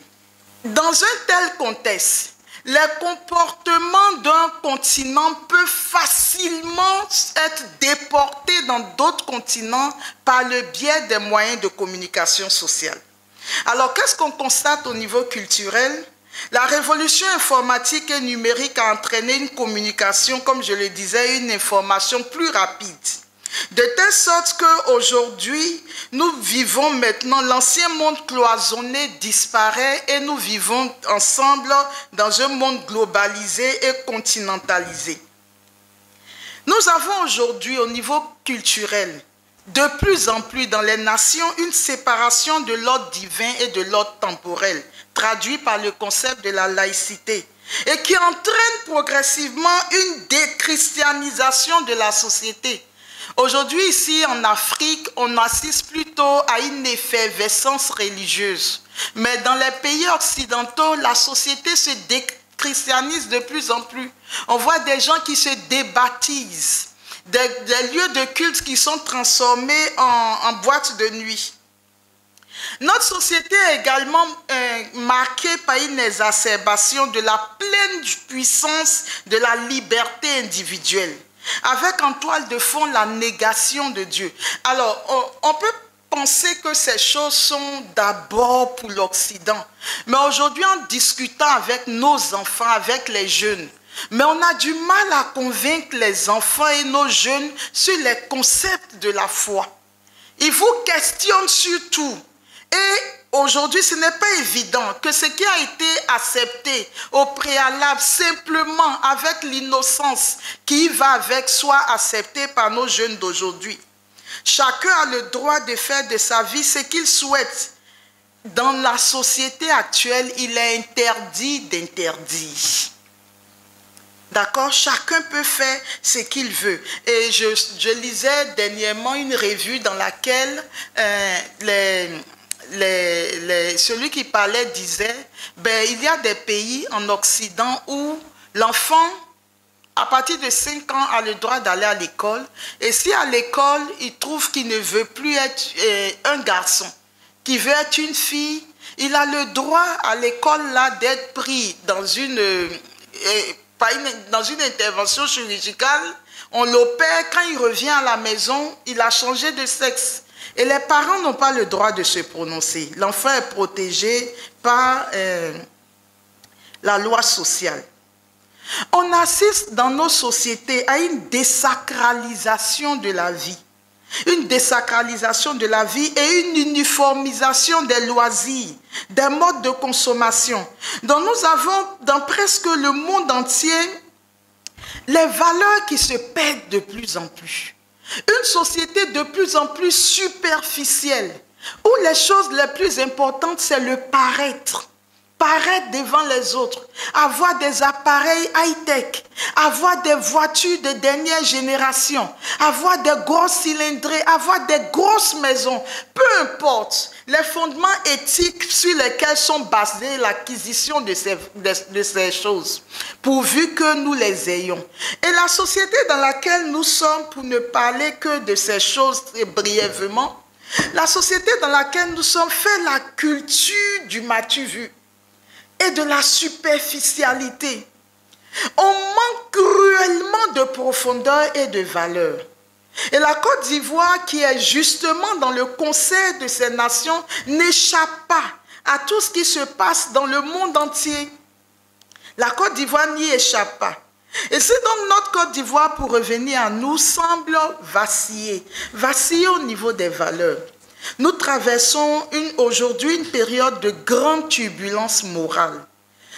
Dans un tel contexte, les comportements d'un continent peuvent facilement être déportés dans d'autres continents par le biais des moyens de communication sociale. Alors, qu'est-ce qu'on constate au niveau culturel? La révolution informatique et numérique a entraîné une communication, comme je le disais, une information plus rapide. De telle sorte qu'aujourd'hui, nous vivons maintenant, l'ancien monde cloisonné disparaît et nous vivons ensemble dans un monde globalisé et continentalisé. Nous avons aujourd'hui, au niveau culturel, de plus en plus dans les nations, une séparation de l'ordre divin et de l'ordre temporel, traduit par le concept de la laïcité, et qui entraîne progressivement une déchristianisation de la société. Aujourd'hui, ici en Afrique, on assiste plutôt à une effervescence religieuse. Mais dans les pays occidentaux, la société se déchristianise de plus en plus. On voit des gens qui se débaptisent, des lieux de culte qui sont transformés en boîtes de nuit. Notre société est également marquée par une exacerbation de la pleine puissance de la liberté individuelle, avec en toile de fond la négation de Dieu. Alors, on peut penser que ces choses sont d'abord pour l'Occident, mais aujourd'hui, en discutant avec nos enfants, avec les jeunes, mais on a du mal à convaincre les enfants et nos jeunes sur les concepts de la foi. Ils vous questionnent sur tout. Et aujourd'hui, ce n'est pas évident que ce qui a été accepté au préalable, simplement avec l'innocence qui va avec, soit accepté par nos jeunes d'aujourd'hui. Chacun a le droit de faire de sa vie ce qu'il souhaite. Dans la société actuelle, il est interdit d'interdire. D'accord? Chacun peut faire ce qu'il veut. Et je lisais dernièrement une revue dans laquelle celui qui parlait disait, il y a des pays en Occident où l'enfant, à partir de 5 ans, a le droit d'aller à l'école. Et si à l'école, il trouve qu'il ne veut plus être un garçon, qu'il veut être une fille, il a le droit à l'école là d'être pris dans dans une intervention chirurgicale. On l'opère, quand il revient à la maison, il a changé de sexe. Et les parents n'ont pas le droit de se prononcer. L'enfant est protégé par la loi sociale. On assiste dans nos sociétés à une désacralisation de la vie. Une désacralisation de la vie et une uniformisation des loisirs, des modes de consommation. Donc nous avons dans presque le monde entier les valeurs qui se perdent de plus en plus. Une société de plus en plus superficielle, où les choses les plus importantes, c'est le paraître. Paraître devant les autres, avoir des appareils high-tech, avoir des voitures de dernière génération, avoir des grosses cylindrées, avoir des grosses maisons, peu importe les fondements éthiques sur lesquels sont basées l'acquisition de ces choses, pourvu que nous les ayons. Et la société dans laquelle nous sommes, pour ne parler que de ces choses très brièvement, la société dans laquelle nous sommes fait la culture du m'as-tu vu et de la superficialité. On manque cruellement de profondeur et de valeur. Et la Côte d'Ivoire, qui est justement dans le concert de ces nations, n'échappe pas à tout ce qui se passe dans le monde entier. La Côte d'Ivoire n'y échappe pas. Et c'est donc notre Côte d'Ivoire, pour revenir à nous, semble vaciller au niveau des valeurs. Nous traversons aujourd'hui une période de grande turbulence morale.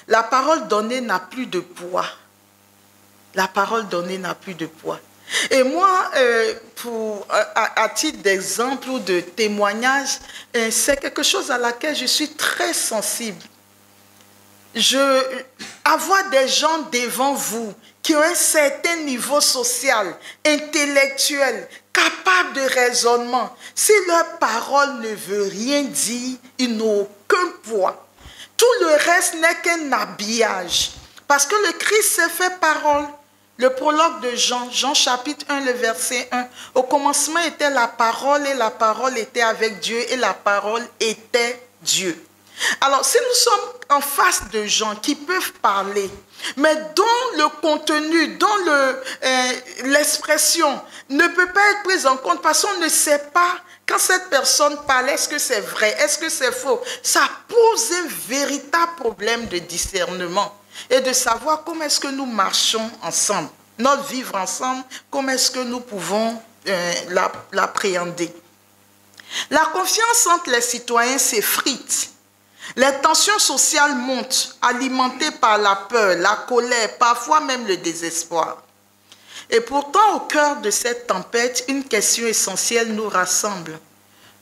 La parole donnée n'a plus de poids. La parole donnée n'a plus de poids. Et moi, à titre d'exemple ou de témoignage, c'est quelque chose à laquelle je suis très sensible. Avoir des gens devant vous qui ont un certain niveau social, intellectuel, capable de raisonnement, si leur parole ne veut rien dire, ils n'ont aucun poids. Tout le reste n'est qu'un habillage. Parce que le Christ s'est fait parole. Le prologue de Jean, Jean chapitre 1, le verset 1. Au commencement était la parole et la parole était avec Dieu et la parole était Dieu. Alors, si nous sommes en face de gens qui peuvent parler, mais dont le contenu, dont l'expression ne peut pas être prise en compte parce qu'on ne sait pas quand cette personne parle, est-ce que c'est vrai, est-ce que c'est faux, ça pose un véritable problème de discernement et de savoir comment est-ce que nous marchons ensemble, notre vivre ensemble, comment est-ce que nous pouvons l'appréhender. La confiance entre les citoyens s'effrite. Les tensions sociales montent, alimentées par la peur, la colère, parfois même le désespoir. Et pourtant, au cœur de cette tempête, une question essentielle nous rassemble.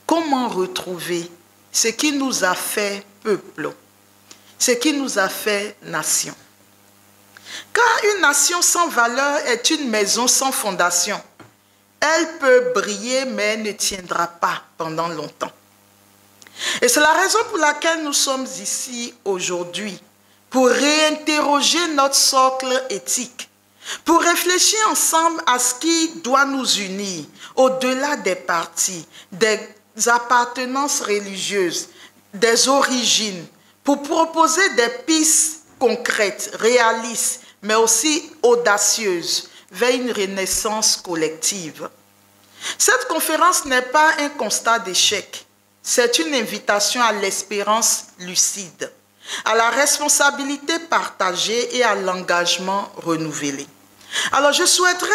Comment retrouver ce qui nous a fait peuple, ce qui nous a fait nation? Car une nation sans valeur est une maison sans fondation. Elle peut briller, mais elle ne tiendra pas pendant longtemps. Et c'est la raison pour laquelle nous sommes ici aujourd'hui, pour réinterroger notre socle éthique, pour réfléchir ensemble à ce qui doit nous unir, au-delà des partis, des appartenances religieuses, des origines, pour proposer des pistes concrètes, réalistes, mais aussi audacieuses, vers une renaissance collective. Cette conférence n'est pas un constat d'échec, c'est une invitation à l'espérance lucide, à la responsabilité partagée et à l'engagement renouvelé. Alors je souhaiterais,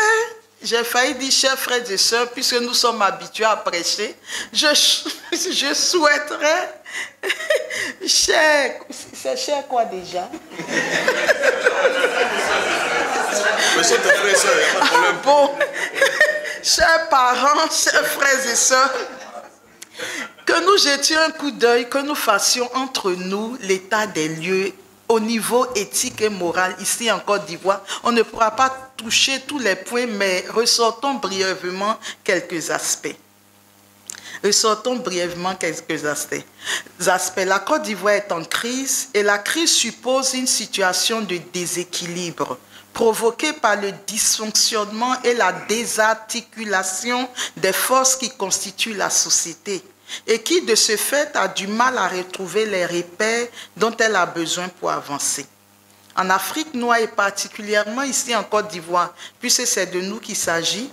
j'ai failli dire chers frères et sœurs, puisque nous sommes habitués à prêcher, je souhaiterais, c'est cher quoi déjà? Mais ça, tes frères et sœurs, il n'y a pas de problème. Bon, chers parents, chers frères et sœurs, que nous jetions un coup d'œil, que nous fassions entre nous l'état des lieux au niveau éthique et moral ici en Côte d'Ivoire. On ne pourra pas toucher tous les points, mais ressortons brièvement quelques aspects. Ressortons brièvement quelques aspects. La Côte d'Ivoire est en crise et la crise suppose une situation de déséquilibre provoquée par le dysfonctionnement et la désarticulation des forces qui constituent la société et qui, de ce fait, a du mal à retrouver les repères dont elle a besoin pour avancer. En Afrique noire et particulièrement ici en Côte d'Ivoire, puisque c'est de nous qu'il s'agit,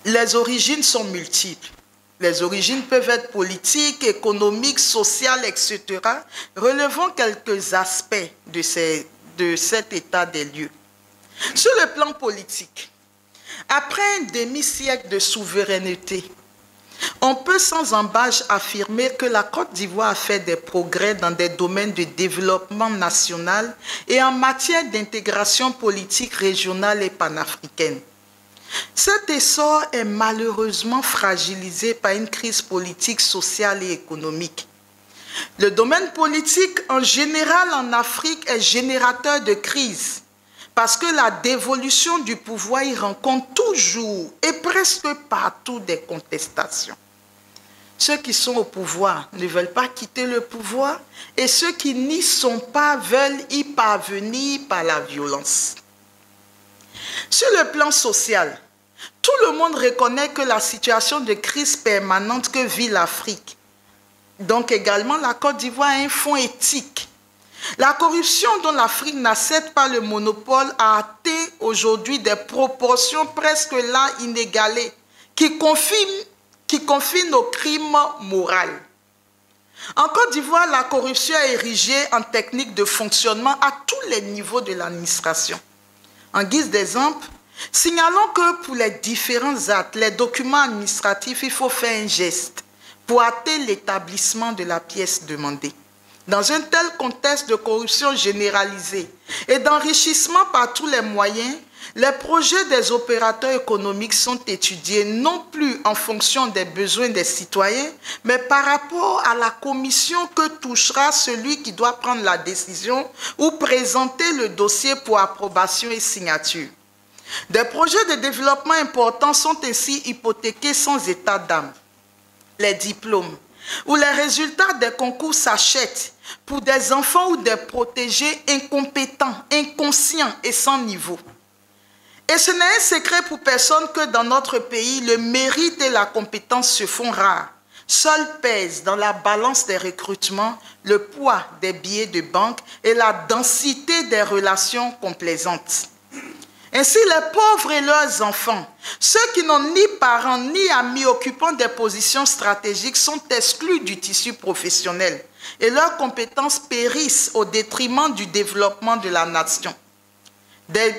les origines sont multiples. Les origines peuvent être politiques, économiques, sociales, etc. Relevons quelques aspects de cet état des lieux. Sur le plan politique, après un demi-siècle de souveraineté, on peut sans embâche affirmer que la Côte d'Ivoire a fait des progrès dans des domaines de développement national et en matière d'intégration politique régionale et panafricaine. Cet essor est malheureusement fragilisé par une crise politique, sociale et économique. Le domaine politique en général en Afrique est générateur de crises parce que la dévolution du pouvoir y rencontre toujours et presque partout des contestations. Ceux qui sont au pouvoir ne veulent pas quitter le pouvoir et ceux qui n'y sont pas veulent y parvenir par la violence. Sur le plan social, tout le monde reconnaît que la situation de crise permanente que vit l'Afrique, donc également la Côte d'Ivoire, a un fond éthique. La corruption dont l'Afrique n'accepte pas le monopole a atteint aujourd'hui des proportions presque là inégalées qui confinent aux crimes moraux. En Côte d'Ivoire, la corruption est érigée en technique de fonctionnement à tous les niveaux de l'administration. En guise d'exemple, signalons que pour les différents actes, les documents administratifs, il faut faire un geste pour atteindre l'établissement de la pièce demandée. Dans un tel contexte de corruption généralisée et d'enrichissement par tous les moyens, les projets des opérateurs économiques sont étudiés non plus en fonction des besoins des citoyens, mais par rapport à la commission que touchera celui qui doit prendre la décision ou présenter le dossier pour approbation et signature. Des projets de développement importants sont ainsi hypothéqués sans état d'âme. Les diplômes ou les résultats des concours s'achètent pour des enfants ou des protégés incompétents, inconscients et sans niveau. Et ce n'est un secret pour personne que dans notre pays, le mérite et la compétence se font rares. Seul pèse dans la balance des recrutements le poids des billets de banque et la densité des relations complaisantes. Ainsi, les pauvres et leurs enfants, ceux qui n'ont ni parents ni amis occupant des positions stratégiques, sont exclus du tissu professionnel et leurs compétences périssent au détriment du développement de la nation. Des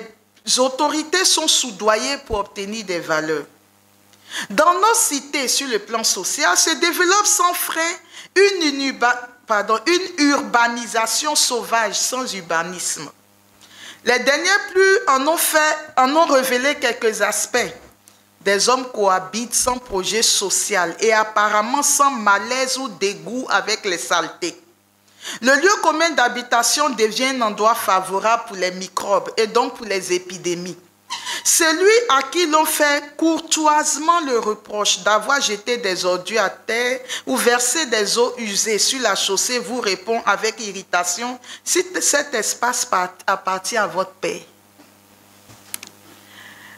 autorités sont soudoyées pour obtenir des valeurs. Dans nos cités, sur le plan social, se développe sans frein une urbanisation sauvage sans urbanisme. Les derniers plus en ont révélé quelques aspects. Des hommes cohabitent sans projet social et apparemment sans malaise ou dégoût avec les saletés. Le lieu commun d'habitation devient un endroit favorable pour les microbes et donc pour les épidémies. Celui à qui l'on fait courtoisement le reproche d'avoir jeté des ordures à terre ou versé des eaux usées sur la chaussée vous répond avec irritation si cet espace appartient à votre père.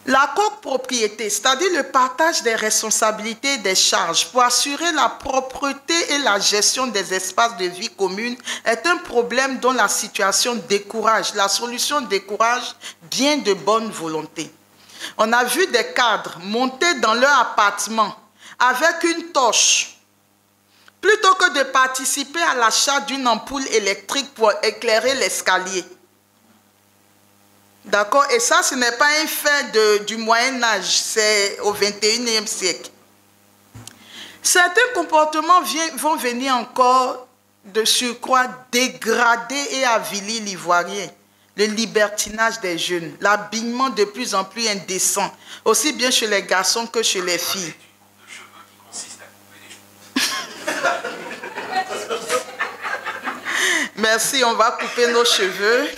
La copropriété, c'est-à-dire le partage des responsabilités et des charges pour assurer la propreté et la gestion des espaces de vie commune, est un problème dont la situation décourage. La solution décourage bien de bonne volonté. On a vu des cadres monter dans leur appartement avec une torche, plutôt que de participer à l'achat d'une ampoule électrique pour éclairer l'escalier. D'accord? Et ça, ce n'est pas un fait du Moyen-Âge, c'est au XXIe siècle. Certains comportements vont venir encore de surcroît dégrader et avilir l'Ivoirien. Le libertinage des jeunes, l'habillement de plus en plus indécent, aussi bien chez les garçons que chez les filles. Merci, on va couper nos cheveux.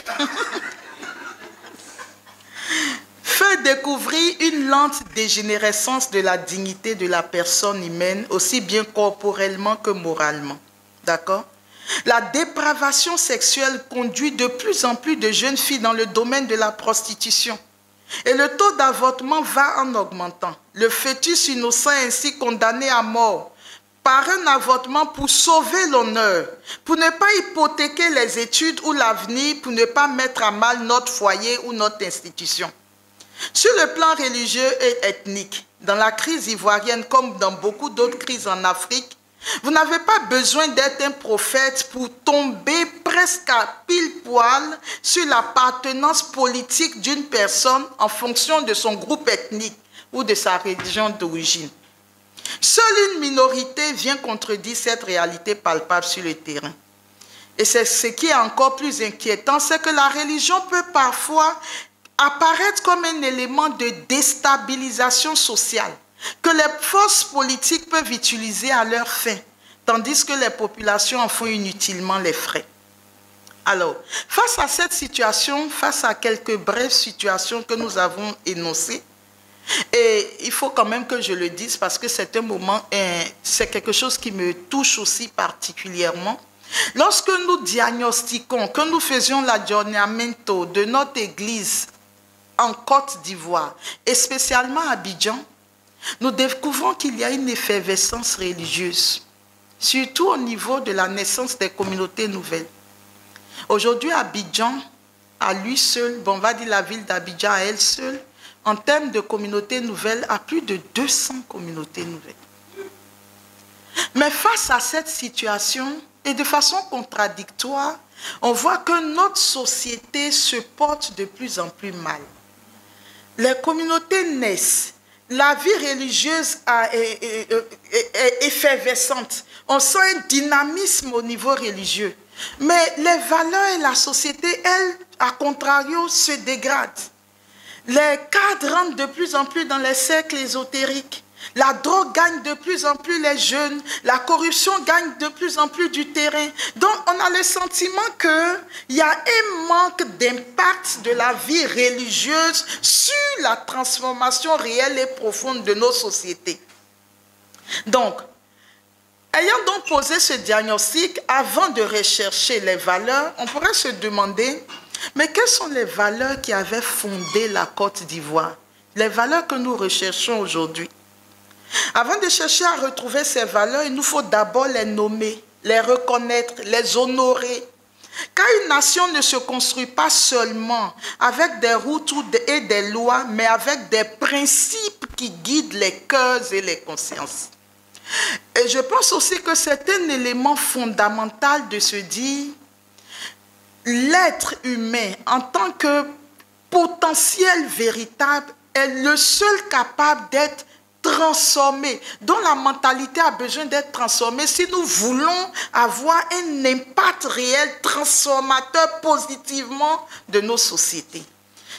Fait découvrir une lente dégénérescence de la dignité de la personne humaine, aussi bien corporellement que moralement. D'accord? La dépravation sexuelle conduit de plus en plus de jeunes filles dans le domaine de la prostitution. Et le taux d'avortement va en augmentant. Le fœtus innocent est ainsi condamné à mort par un avortement pour sauver l'honneur, pour ne pas hypothéquer les études ou l'avenir, pour ne pas mettre à mal notre foyer ou notre institution. Sur le plan religieux et ethnique, dans la crise ivoirienne comme dans beaucoup d'autres crises en Afrique, vous n'avez pas besoin d'être un prophète pour tomber presque à pile-poil sur l'appartenance politique d'une personne en fonction de son groupe ethnique ou de sa religion d'origine. Seule une minorité vient contredire cette réalité palpable sur le terrain. Et c'est ce qui est encore plus inquiétant, c'est que la religion peut parfois apparaître comme un élément de déstabilisation sociale que les forces politiques peuvent utiliser à leur fin, tandis que les populations en font inutilement les frais. Alors, face à cette situation, face à quelques brèves situations que nous avons énoncées, et il faut quand même que je le dise parce que c'est un moment, c'est quelque chose qui me touche aussi particulièrement. Lorsque nous diagnostiquons, que nous faisions l'aggiornamento de notre église en Côte d'Ivoire, et spécialement à Abidjan, nous découvrons qu'il y a une effervescence religieuse, surtout au niveau de la naissance des communautés nouvelles. Aujourd'hui, Abidjan, à lui seul, bon, on va dire la ville d'Abidjan à elle seule, en termes de communautés nouvelles, a plus de 200 communautés nouvelles. Mais face à cette situation, et de façon contradictoire, on voit que notre société se porte de plus en plus mal. Les communautés naissent, la vie religieuse est effervescente, on sent un dynamisme au niveau religieux. Mais les valeurs et la société, elles, à contrario, se dégradent. Les cadres rentrent de plus en plus dans les cercles ésotériques. La drogue gagne de plus en plus les jeunes. La corruption gagne de plus en plus du terrain. Donc, on a le sentiment qu'il y a un manque d'impact de la vie religieuse sur la transformation réelle et profonde de nos sociétés. Donc, ayant donc posé ce diagnostic, avant de rechercher les valeurs, on pourrait se demander, mais quelles sont les valeurs qui avaient fondé la Côte d'Ivoire? Les valeurs que nous recherchons aujourd'hui. Avant de chercher à retrouver ces valeurs, il nous faut d'abord les nommer, les reconnaître, les honorer. Car une nation ne se construit pas seulement avec des routes et des lois, mais avec des principes qui guident les cœurs et les consciences. Et je pense aussi que c'est un élément fondamental de se dire l'être humain en tant que potentiel véritable est le seul capable d'être transformé, dont la mentalité a besoin d'être transformée si nous voulons avoir un impact réel transformateur positivement de nos sociétés.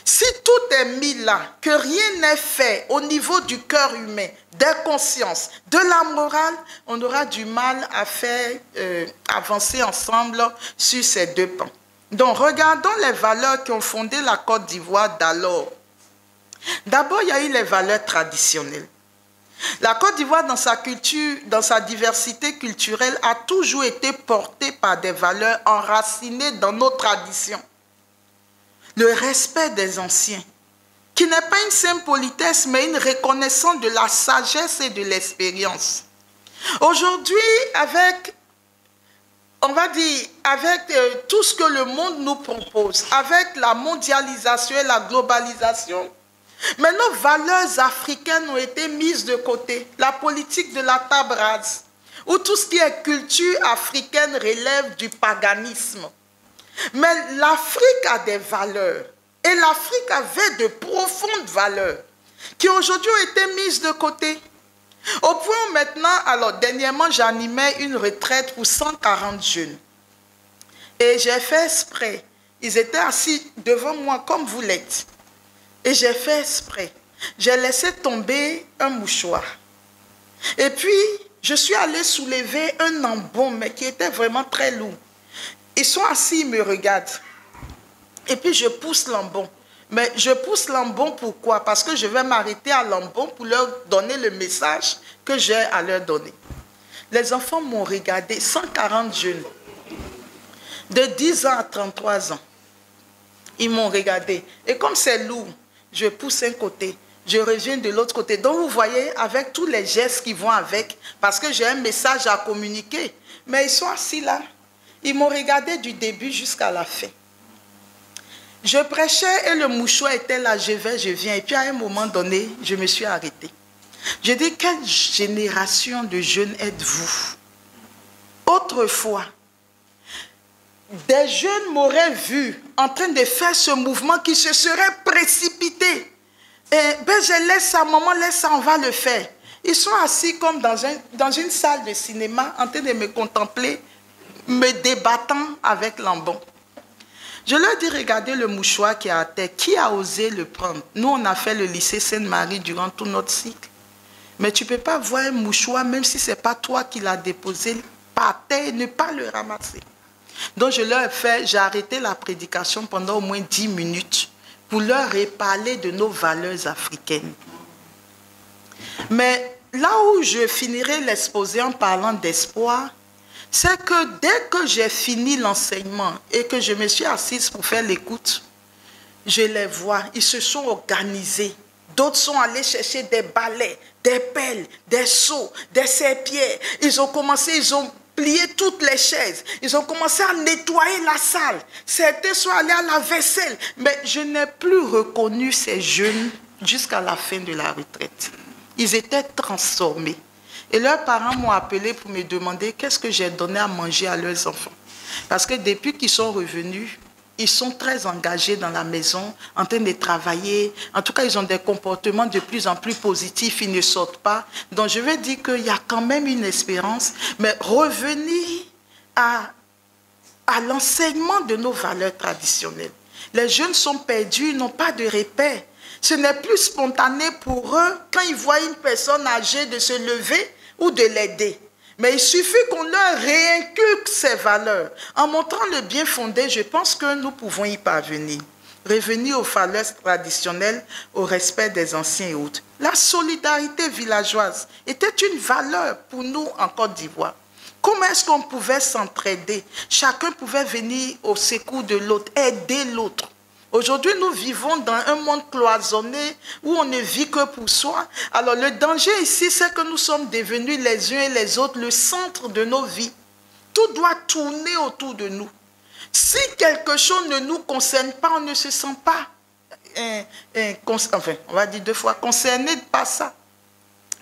Si tout est mis là, que rien n'est fait au niveau du cœur humain, des consciences, de la morale, on aura du mal à faire avancer ensemble sur ces deux pans. Donc, regardons les valeurs qui ont fondé la Côte d'Ivoire d'alors. D'abord, il y a eu les valeurs traditionnelles. La Côte d'Ivoire, dans sa culture, dans sa diversité culturelle, a toujours été portée par des valeurs enracinées dans nos traditions. Le respect des anciens, qui n'est pas une simple politesse, mais une reconnaissance de la sagesse et de l'expérience. Aujourd'hui, avec, on va dire, avec tout ce que le monde nous propose, avec la mondialisation et la globalisation, mais nos valeurs africaines ont été mises de côté. La politique de la table rase, où tout ce qui est culture africaine relève du paganisme. Mais l'Afrique a des valeurs. Et l'Afrique avait de profondes valeurs qui aujourd'hui ont été mises de côté. Au point où maintenant, alors dernièrement, j'animais une retraite pour 140 jeunes. Et j'ai fait exprès. Ils étaient assis devant moi comme vous l'êtes. Et j'ai fait exprès. J'ai laissé tomber un mouchoir. Et puis, je suis allée soulever un embaume, mais qui était vraiment très lourd. Ils sont assis, ils me regardent. Et puis, je pousse l'embaume. Mais je pousse l'embaume pourquoi? Parce que je vais m'arrêter à l'embaume pour leur donner le message que j'ai à leur donner. Les enfants m'ont regardé, 140 jeunes, de 10 ans à 33 ans. Ils m'ont regardé. Et comme c'est lourd, je pousse un côté, je reviens de l'autre côté. Donc vous voyez, avec tous les gestes qui vont avec, parce que j'ai un message à communiquer. Mais ils sont assis là. Ils m'ont regardé du début jusqu'à la fin. Je prêchais et le mouchoir était là, je vais, je viens. Et puis à un moment donné, je me suis arrêtée. Je dis, quelle génération de jeunes êtes-vous? Autrefois, des jeunes m'auraient vu en train de faire ce mouvement qui se serait précipité. Et ben je laisse ça, maman, laisse ça, on va le faire. Ils sont assis comme dans une salle de cinéma en train de me contempler, me débattant avec l'embaume. Je leur dis, regardez le mouchoir qui est à terre. Qui a osé le prendre? Nous, on a fait le lycée Sainte-Marie durant tout notre cycle. Mais tu ne peux pas voir un mouchoir, même si ce n'est pas toi qui l'as déposé, par terre et ne pas le ramasser. Donc, je leur ai fait, j'ai arrêté la prédication pendant au moins 10 minutes pour leur reparler de nos valeurs africaines. Mais là où je finirai l'exposé en parlant d'espoir, c'est que dès que j'ai fini l'enseignement et que je me suis assise pour faire l'écoute, je les vois, ils se sont organisés. D'autres sont allés chercher des balais, des pelles, des seaux, des serpillères. Ils ont commencé, ils ont plié toutes les chaises. Ils ont commencé à nettoyer la salle. Certains sont allés à la vaisselle. Mais je n'ai plus reconnu ces jeunes jusqu'à la fin de la retraite. Ils étaient transformés. Et leurs parents m'ont appelé pour me demander qu'est-ce que j'ai donné à manger à leurs enfants. Parce que depuis qu'ils sont revenus, ils sont très engagés dans la maison, en train de travailler. En tout cas, ils ont des comportements de plus en plus positifs, ils ne sortent pas. Donc, je veux dire qu'il y a quand même une espérance. Mais revenir à l'enseignement de nos valeurs traditionnelles. Les jeunes sont perdus, ils n'ont pas de repères. Ce n'est plus spontané pour eux, quand ils voient une personne âgée, de se lever ou de l'aider. Mais il suffit qu'on leur réinculque ces valeurs. En montrant le bien fondé, je pense que nous pouvons y parvenir. Revenir aux valeurs traditionnelles, au respect des anciens et autres. La solidarité villageoise était une valeur pour nous en Côte d'Ivoire. Comment est-ce qu'on pouvait s'entraider? Chacun pouvait venir au secours de l'autre, aider l'autre. Aujourd'hui, nous vivons dans un monde cloisonné où on ne vit que pour soi. Alors, le danger ici, c'est que nous sommes devenus les uns et les autres le centre de nos vies. Tout doit tourner autour de nous. Si quelque chose ne nous concerne pas, on ne se sent pas, enfin, on va dire 2 fois, concerné par ça.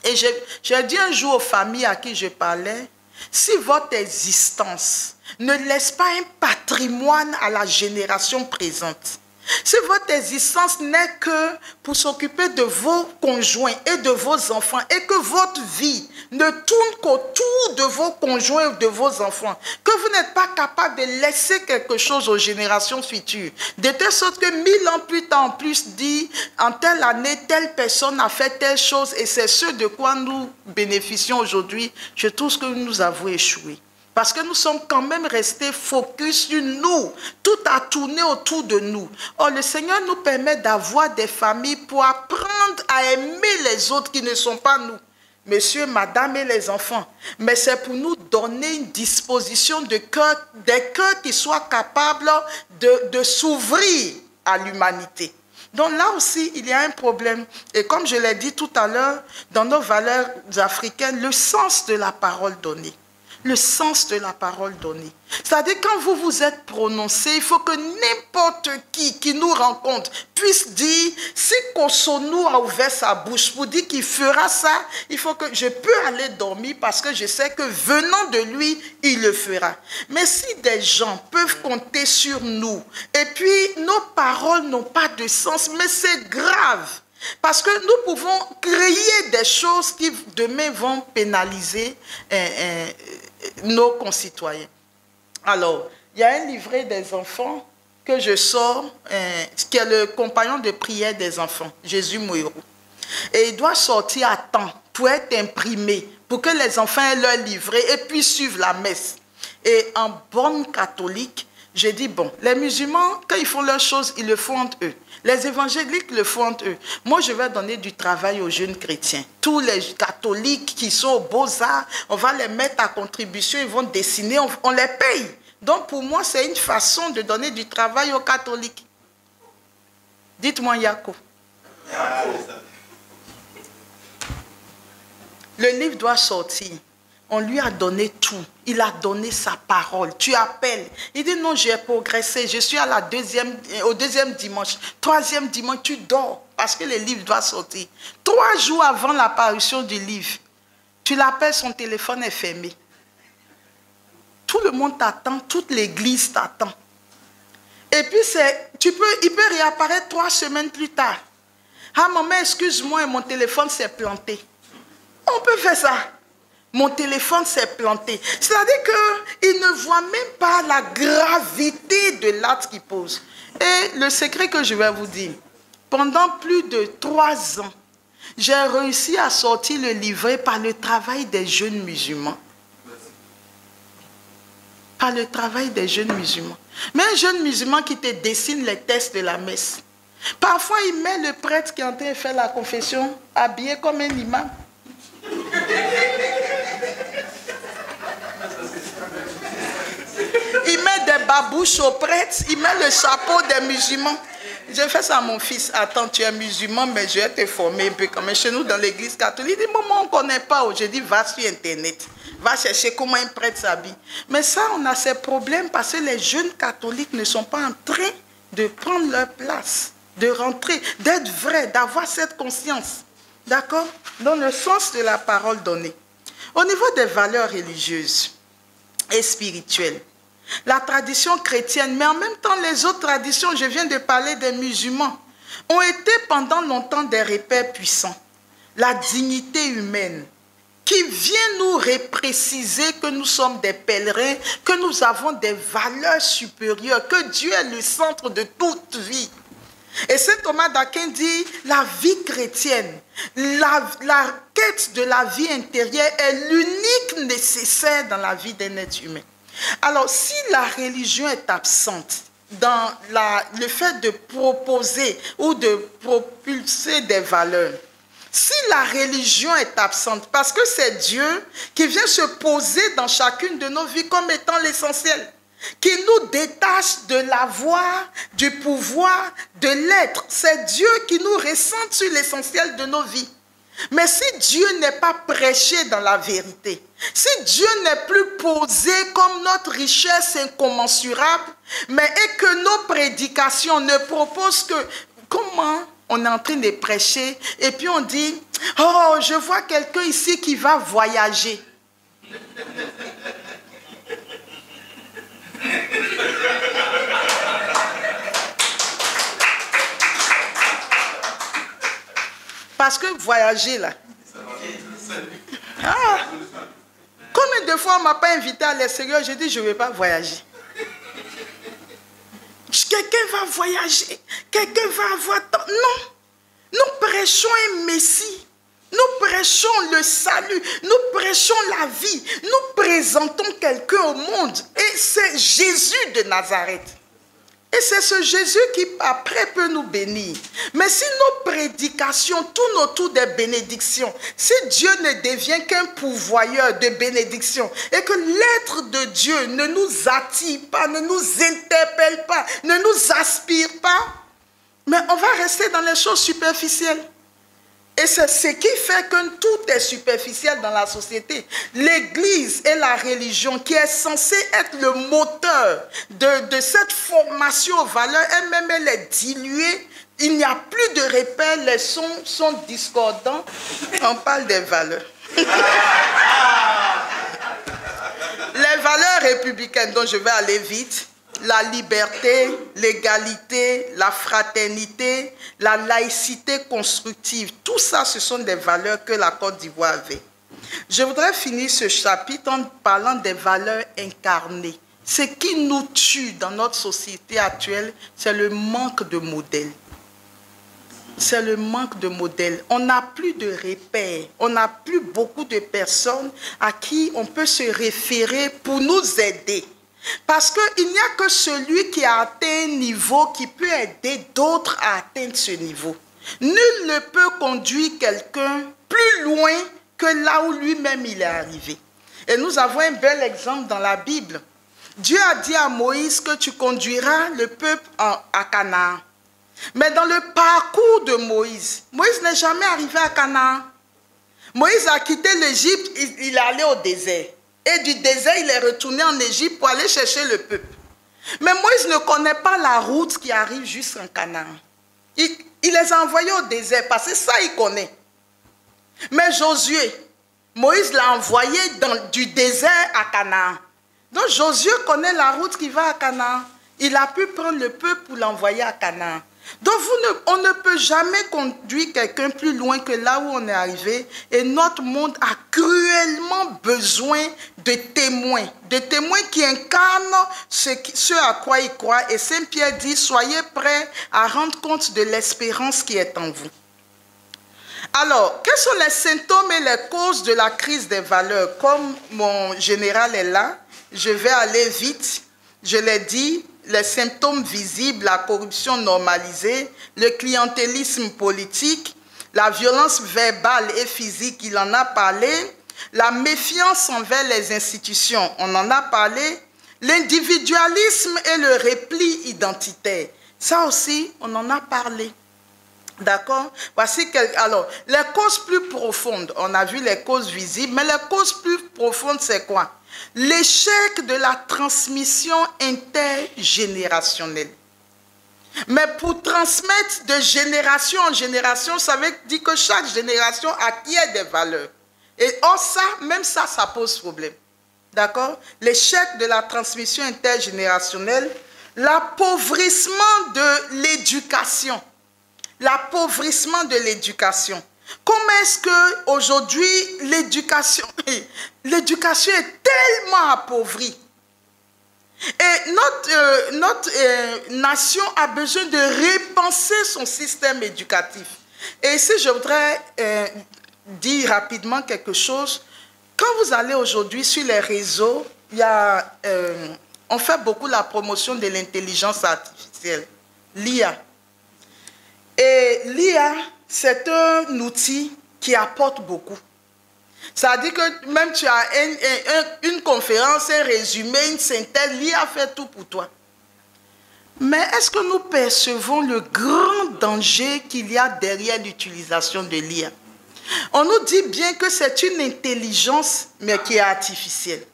Et j'ai dit un jour aux familles à qui je parlais, si votre existence ne laisse pas un patrimoine à la génération présente, si votre existence n'est que pour s'occuper de vos conjoints et de vos enfants et que votre vie ne tourne qu'autour de vos conjoints ou de vos enfants, que vous n'êtes pas capable de laisser quelque chose aux générations futures, de telle sorte que 1000 ans plus tard, en plus dit, en telle année, telle personne a fait telle chose et c'est ce de quoi nous bénéficions aujourd'hui, je trouve que nous avons échoué. Parce que nous sommes quand même restés focus sur nous. Tout a tourné autour de nous. Or, le Seigneur nous permet d'avoir des familles pour apprendre à aimer les autres qui ne sont pas nous. Monsieur, madame et les enfants. Mais c'est pour nous donner une disposition de cœur, des cœurs qui soient capables de s'ouvrir à l'humanité. Donc là aussi, il y a un problème. Et comme je l'ai dit tout à l'heure, dans nos valeurs africaines, le sens de la parole donnée. Le sens de la parole donnée. C'est-à-dire quand vous vous êtes prononcé, il faut que n'importe qui nous rencontre puisse dire, si Kosonou a ouvert sa bouche pour dire qu'il fera ça, il faut que je peux aller dormir parce que je sais que venant de lui, il le fera. Mais si des gens peuvent compter sur nous et puis nos paroles n'ont pas de sens, mais c'est grave. Parce que nous pouvons créer des choses qui demain vont pénaliser nos concitoyens. Alors, il y a un livret des enfants que je sors, qui est le compagnon de prière des enfants, Jésus Moïro. Et il doit sortir à temps pour être imprimé, pour que les enfants aient leur livret et puissent suivre la messe. Et en bonne catholique, j'ai dit, bon, les musulmans, quand ils font leurs choses, ils le font entre eux. Les évangéliques le font entre eux. Moi, je vais donner du travail aux jeunes chrétiens. Tous les catholiques qui sont aux beaux-arts, on va les mettre à contribution, ils vont dessiner, on les paye. Donc, pour moi, c'est une façon de donner du travail aux catholiques. Dites-moi, Yako. Le livre doit sortir. On lui a donné tout. Il a donné sa parole. Tu appelles. Il dit non, j'ai progressé. Je suis au deuxième dimanche. Troisième dimanche, tu dors parce que le livre doit sortir. 3 jours avant l'apparition du livre, tu l'appelles, son téléphone est fermé. Tout le monde t'attend, toute l'église t'attend. Et puis, il peut réapparaître 3 semaines plus tard. Ah, maman, excuse-moi, mon téléphone s'est planté. On peut faire ça. Mon téléphone s'est planté. C'est-à-dire qu'il ne voit même pas la gravité de l'acte qu'il pose. Et le secret que je vais vous dire, pendant plus de 3 ans, j'ai réussi à sortir le livret par le travail des jeunes musulmans. Par le travail des jeunes musulmans. Mais un jeune musulman qui te dessine les textes de la messe. Parfois, il met le prêtre qui est en train de faire la confession habillé comme un imam. Il met des babouches au prêtre, il met le chapeau des musulmans. Je fais ça à mon fils. Attends, tu es musulman, mais je vais te former un peu. Comme chez nous, dans l'église catholique, il dit, maman, on ne connaît pas. Je dis, va sur Internet. Va chercher comment un prêtre s'habille. Mais ça, on a ces problèmes parce que les jeunes catholiques ne sont pas en train de prendre leur place, de rentrer, d'être vrais, d'avoir cette conscience. D'accord? Dans le sens de la parole donnée. Au niveau des valeurs religieuses et spirituelles, la tradition chrétienne, mais en même temps les autres traditions, je viens de parler des musulmans, ont été pendant longtemps des repères puissants. La dignité humaine, qui vient nous repréciser que nous sommes des pèlerins, que nous avons des valeurs supérieures, que Dieu est le centre de toute vie. Et saint Thomas d'Aquin dit, la vie chrétienne, la quête de la vie intérieure est l'unique nécessaire dans la vie d'un être humain. Alors, si la religion est absente dans le fait de proposer ou de propulser des valeurs, si la religion est absente, parce que c'est Dieu qui vient se poser dans chacune de nos vies comme étant l'essentiel, qui nous détache de l'avoir, du pouvoir, de l'être. C'est Dieu qui nous recentre sur l'essentiel de nos vies. Mais si Dieu n'est pas prêché dans la vérité, si Dieu n'est plus posé comme notre richesse incommensurable, mais et que nos prédications ne proposent que comment on est en train de prêcher et puis on dit, oh, je vois quelqu'un ici qui va voyager. Parce que voyager là. Ah, combien de fois on ne m'a pas invité à l'extérieur, j'ai dit je ne vais pas voyager. Quelqu'un va voyager, quelqu'un va avoir temps. Non, nous prêchons un Messie. Nous prêchons le salut, nous prêchons la vie, nous présentons quelqu'un au monde. Et c'est Jésus de Nazareth. Et c'est ce Jésus qui après peut nous bénir. Mais si nos prédications tournent autour des bénédictions, si Dieu ne devient qu'un pourvoyeur de bénédictions, et que l'être de Dieu ne nous attire pas, ne nous interpelle pas, ne nous aspire pas, Mais on va rester dans les choses superficielles. Et c'est ce qui fait que tout est superficiel dans la société. L'Église et la religion, qui est censée être le moteur de cette formation aux valeurs, elle-même, elle est diluée. Il n'y a plus de repères, les sons sont discordants. On parle des valeurs. Les valeurs républicaines, dont je vais aller vite, la liberté, l'égalité, la fraternité, la laïcité constructive, tout ça, ce sont des valeurs que la Côte d'Ivoire avait. Je voudrais finir ce chapitre en parlant des valeurs incarnées. Ce qui nous tue dans notre société actuelle, c'est le manque de modèles. C'est le manque de modèles. On n'a plus de repères. On n'a plus beaucoup de personnes à qui on peut se référer pour nous aider. Parce qu'il n'y a que celui qui a atteint un niveau qui peut aider d'autres à atteindre ce niveau. Nul ne peut conduire quelqu'un plus loin que là où lui-même il est arrivé. Et nous avons un bel exemple dans la Bible. Dieu a dit à Moïse que tu conduiras le peuple à Canaan. Mais dans le parcours de Moïse, Moïse n'est jamais arrivé à Canaan. Moïse a quitté l'Égypte, il est allé au désert. Et du désert, il est retourné en Égypte pour aller chercher le peuple. Mais Moïse ne connaît pas la route qui arrive jusqu'en Canaan. Il les a envoyés au désert parce que ça, il connaît. Mais Josué, Moïse l'a envoyé du désert à Canaan. Donc Josué connaît la route qui va à Canaan. Il a pu prendre le peuple pour l'envoyer à Canaan. Donc on ne peut jamais conduire quelqu'un plus loin que là où on est arrivé. Et notre monde a cruellement besoin de témoins qui incarnent ce à quoi ils croient. Et Saint Pierre dit, soyez prêts à rendre compte de l'espérance qui est en vous. Alors, quels sont les symptômes et les causes de la crise des valeurs? Comme mon général est là, je vais aller vite. Je l'ai dit, les symptômes visibles, la corruption normalisée, le clientélisme politique, la violence verbale et physique, il en a parlé, la méfiance envers les institutions, on en a parlé, l'individualisme et le repli identitaire, ça aussi, on en a parlé. D'accord? Voici alors, les causes plus profondes, on a vu les causes visibles, mais les causes plus profondes, c'est quoi? L'échec de la transmission intergénérationnelle. Mais pour transmettre de génération en génération, ça veut dire que chaque génération acquiert des valeurs. Et ça, même ça pose problème. D'accord? L'échec de la transmission intergénérationnelle, l'appauvrissement de l'éducation. L'appauvrissement de l'éducation. Comment est-ce qu'aujourd'hui, l'éducation est tellement appauvrie? Et notre nation a besoin de repenser son système éducatif. Et ici, je voudrais dire rapidement quelque chose. Quand vous allez aujourd'hui sur les réseaux, on fait beaucoup la promotion de l'intelligence artificielle, l'IA. Et l'IA, c'est un outil qui apporte beaucoup. Ça veut dire que même tu as une conférence, un résumé, une synthèse, l'IA fait tout pour toi. Mais est-ce que nous percevons le grand danger qu'il y a derrière l'utilisation de l'IA? On nous dit bien que c'est une intelligence, mais qui est artificielle.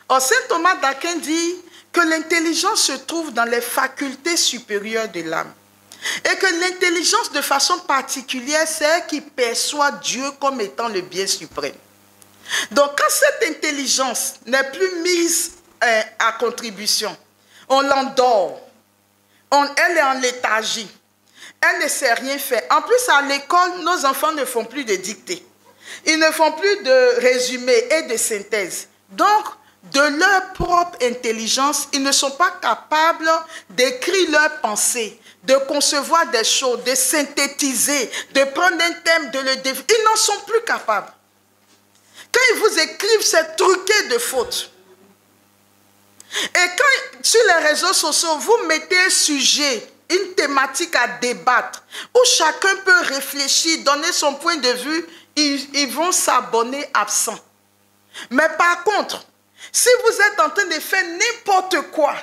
Or, saint Thomas d'Aquin dit que l'intelligence se trouve dans les facultés supérieures de l'âme. Et que l'intelligence, de façon particulière, c'est elle qui perçoit Dieu comme étant le bien suprême. Donc, quand cette intelligence n'est plus mise à contribution, on l'endort, elle est en léthargie, elle ne sait rien faire. En plus, à l'école, nos enfants ne font plus de dictée. Ils ne font plus de résumé et de synthèse. Donc, de leur propre intelligence, ils ne sont pas capables d'écrire leurs pensées, de concevoir des choses, de synthétiser, de prendre un thème, de le développer. Ils n'en sont plus capables. Quand ils vous écrivent, c'est truqué de fautes. Et quand, sur les réseaux sociaux, vous mettez un sujet, une thématique à débattre, où chacun peut réfléchir, donner son point de vue, ils vont s'abonner absents. Mais par contre, si vous êtes en train de faire n'importe quoi,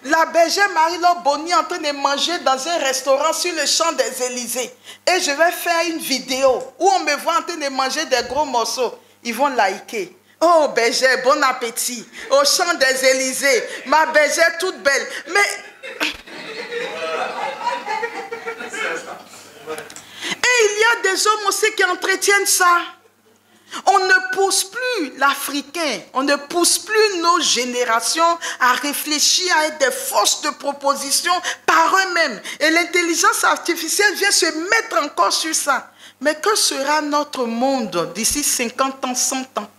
la bergère Marie-Laure Bonny en train de manger dans un restaurant sur le champ des Élysées. Et je vais faire une vidéo où on me voit en train de manger des gros morceaux. Ils vont liker. Oh bergère, bon appétit. Au champ des Élysées. Ma bergère toute belle. Mais... Et il y a des hommes aussi qui entretiennent ça. On ne pousse plus l'Africain, on ne pousse plus nos générations à réfléchir, à être des forces de proposition par eux-mêmes. Et l'intelligence artificielle vient se mettre encore sur ça. Mais que sera notre monde d'ici 50 ans, 100 ans?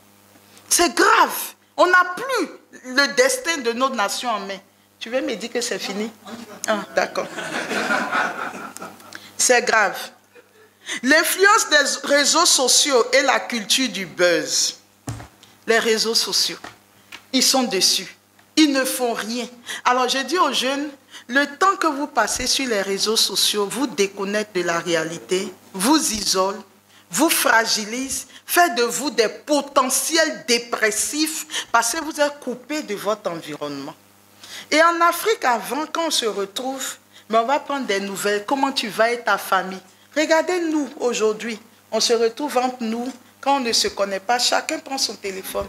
C'est grave. On n'a plus le destin de nos nations en main. Tu veux me dire que c'est fini? Ah, d'accord. C'est grave. L'influence des réseaux sociaux et la culture du buzz. Les réseaux sociaux, ils sont dessus. Ils ne font rien. Alors je dis aux jeunes, le temps que vous passez sur les réseaux sociaux, vous déconnecte de la réalité, vous isole, vous fragilise, fait de vous des potentiels dépressifs parce que vous êtes coupé de votre environnement. Et en Afrique, avant, quand on se retrouve, on va prendre des nouvelles. Comment tu vas et ta famille? Regardez-nous aujourd'hui, on se retrouve entre nous, quand on ne se connaît pas, chacun prend son téléphone.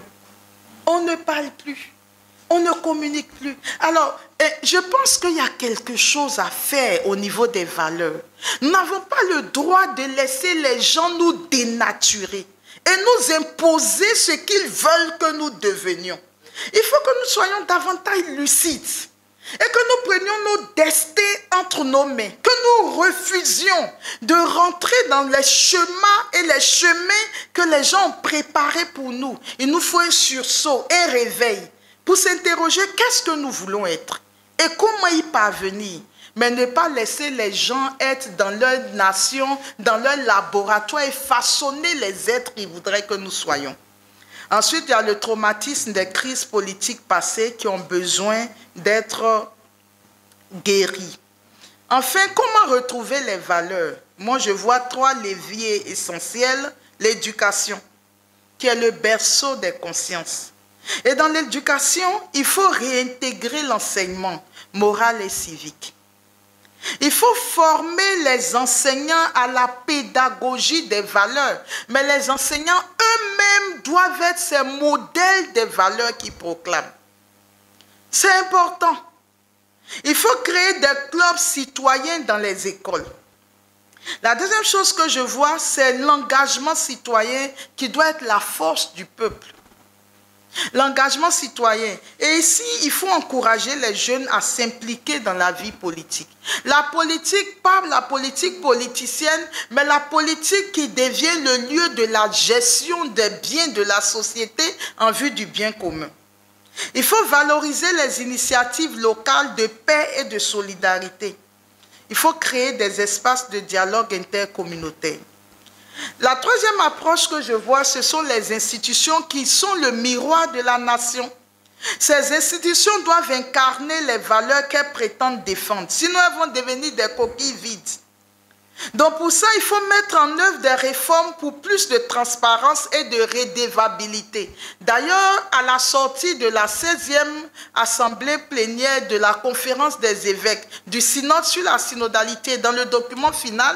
On ne parle plus, on ne communique plus. Alors, je pense qu'il y a quelque chose à faire au niveau des valeurs. Nous n'avons pas le droit de laisser les gens nous dénaturer et nous imposer ce qu'ils veulent que nous devenions. Il faut que nous soyons davantage lucides. Et que nous prenions nos destins entre nos mains, que nous refusions de rentrer dans les chemins et les chemins que les gens ont préparés pour nous. Il nous faut un sursaut, un réveil, pour s'interroger qu'est-ce que nous voulons être et comment y parvenir. Mais ne pas laisser les gens être dans leur nation, dans leur laboratoire et façonner les êtres qu'ils voudraient que nous soyons. Ensuite, il y a le traumatisme des crises politiques passées qui ont besoin d'être guéris. Enfin, comment retrouver les valeurs? Moi, je vois 3 leviers essentiels. L'éducation, qui est le berceau des consciences. Et dans l'éducation, il faut réintégrer l'enseignement moral et civique. Il faut former les enseignants à la pédagogie des valeurs. Mais les enseignants eux-mêmes doivent être ces modèles des valeurs qu'ils proclament. C'est important. Il faut créer des clubs citoyens dans les écoles. La deuxième chose que je vois, c'est l'engagement citoyen qui doit être la force du peuple. L'engagement citoyen. Et ici, il faut encourager les jeunes à s'impliquer dans la vie politique. La politique, pas la politique politicienne, mais la politique qui devient le lieu de la gestion des biens de la société en vue du bien commun. Il faut valoriser les initiatives locales de paix et de solidarité. Il faut créer des espaces de dialogue intercommunautaire. La troisième approche que je vois, ce sont les institutions qui sont le miroir de la nation. Ces institutions doivent incarner les valeurs qu'elles prétendent défendre. Sinon, elles vont devenir des coquilles vides. Donc pour ça, il faut mettre en œuvre des réformes pour plus de transparence et de redevabilité. D'ailleurs, à la sortie de la 16e assemblée plénière de la conférence des évêques, du synode sur la synodalité, dans le document final,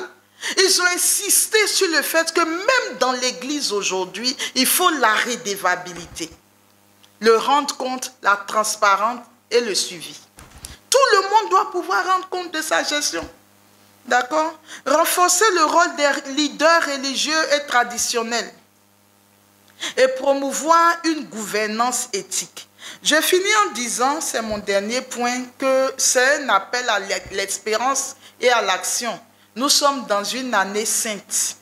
ils ont insisté sur le fait que même dans l'Église aujourd'hui, il faut la redevabilité. Le rendre compte, la transparence et le suivi. Tout le monde doit pouvoir rendre compte de sa gestion. D'accord? Renforcer le rôle des leaders religieux et traditionnels. Et promouvoir une gouvernance éthique. Je finis en disant, c'est mon dernier point, que c'est un appel à l'espérance et à l'action. Nous sommes dans une année sainte.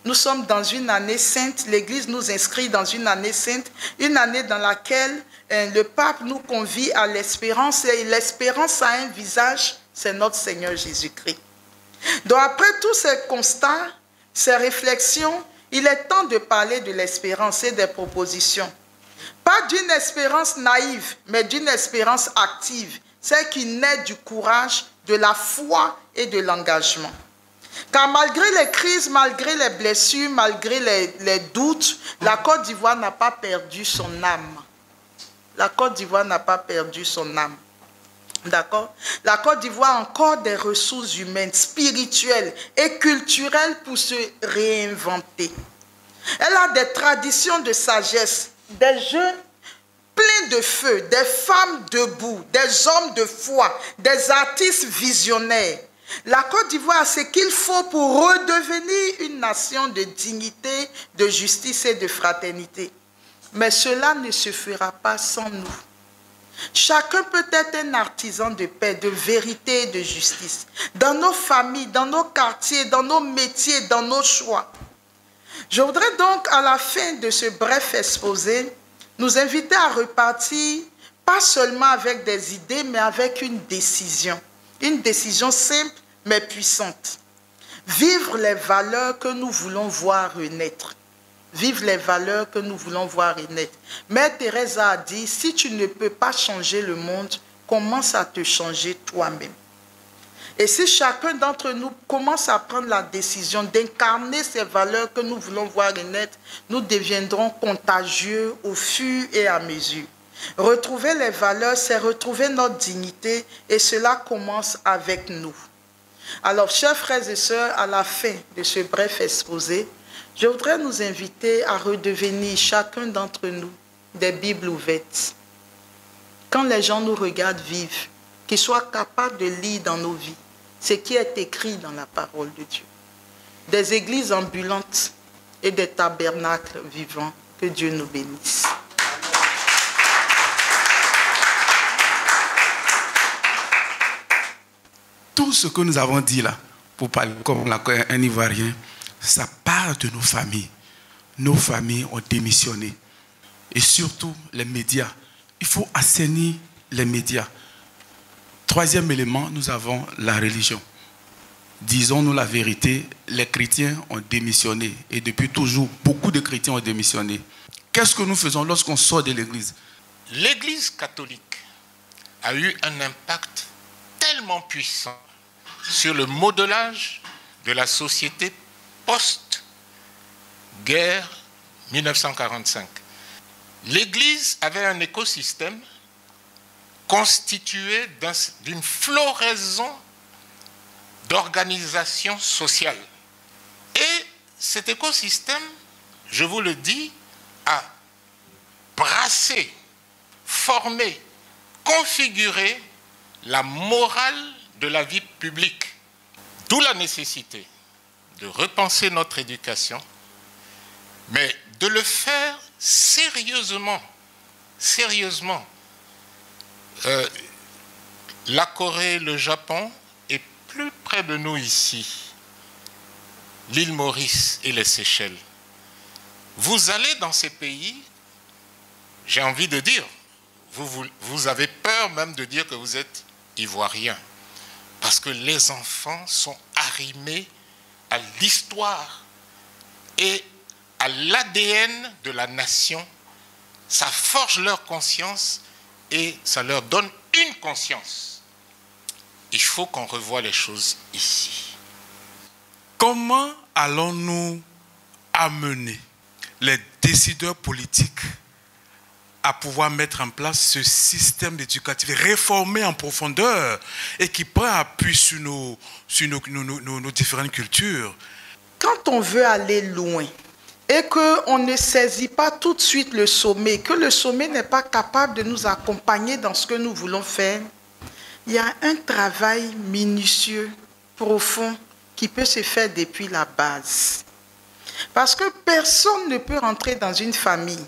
Nous sommes dans une année sainte. L'Église nous inscrit dans une année sainte. Une année dans laquelle le pape nous convie à l'espérance. Et l'espérance a un visage, c'est notre Seigneur Jésus-Christ. Donc après tous ces constats, ces réflexions, il est temps de parler de l'espérance et des propositions. Pas d'une espérance naïve, mais d'une espérance active. Celle qui naît du courage, de la foi et de l'engagement. Car malgré les crises, malgré les blessures, malgré les doutes, la Côte d'Ivoire n'a pas perdu son âme. La Côte d'Ivoire n'a pas perdu son âme. D'accord? La Côte d'Ivoire a encore des ressources humaines, spirituelles et culturelles pour se réinventer. Elle a des traditions de sagesse, des jeunes pleins de feu, des femmes debout, des hommes de foi, des artistes visionnaires. La Côte d'Ivoire a ce qu'il faut pour redevenir une nation de dignité, de justice et de fraternité. Mais cela ne se fera pas sans nous. Chacun peut être un artisan de paix, de vérité et de justice. Dans nos familles, dans nos quartiers, dans nos métiers, dans nos choix. Je voudrais donc, à la fin de ce bref exposé, nous inviter à repartir, pas seulement avec des idées, mais avec une décision. Une décision simple, mais puissante. Vivre les valeurs que nous voulons voir renaître. Vivre les valeurs que nous voulons voir renaître. Mère Teresa a dit, si tu ne peux pas changer le monde, commence à te changer toi-même. Et si chacun d'entre nous commence à prendre la décision d'incarner ces valeurs que nous voulons voir renaître, nous deviendrons contagieux au fur et à mesure. Retrouver les valeurs, c'est retrouver notre dignité et cela commence avec nous. Alors, chers frères et sœurs, à la fin de ce bref exposé, je voudrais nous inviter à redevenir chacun d'entre nous des Bibles ouvertes. Quand les gens nous regardent vivre, qu'ils soient capables de lire dans nos vies ce qui est écrit dans la parole de Dieu. Des églises ambulantes et des tabernacles vivants. Que Dieu nous bénisse. Tout ce que nous avons dit là, pour parler comme un Ivoirien, ça part de nos familles. Nos familles ont démissionné. Et surtout les médias. Il faut assainir les médias. Troisième élément, nous avons la religion. Disons-nous la vérité, les chrétiens ont démissionné. Et depuis toujours, beaucoup de chrétiens ont démissionné. Qu'est-ce que nous faisons lorsqu'on sort de l'église? L'Église catholique a eu un impact tellement puissant sur le modelage de la société post-guerre 1945. L'Église avait un écosystème constitué d'une floraison d'organisations sociales. Et cet écosystème, je vous le dis, a brassé, formé, configuré la morale de la vie publique. D'où la nécessité de repenser notre éducation, mais de le faire sérieusement. Sérieusement. La Corée, le Japon et plus près de nous ici, l'île Maurice et les Seychelles. Vous allez dans ces pays, j'ai envie de dire, vous avez peur même de dire que vous êtes ivoirien, parce que les enfants sont arrimés à l'histoire et à l'ADN de la nation. Ça forge leur conscience et ça leur donne une conscience. Il faut qu'on revoie les choses ici. Comment allons-nous amener les décideurs politiques à pouvoir mettre en place ce système éducatif réformé en profondeur et qui prend appui sur nos différentes cultures? Quand on veut aller loin et qu'on ne saisit pas tout de suite le sommet, que le sommet n'est pas capable de nous accompagner dans ce que nous voulons faire, il y a un travail minutieux, profond, qui peut se faire depuis la base. Parce que personne ne peut rentrer dans une famille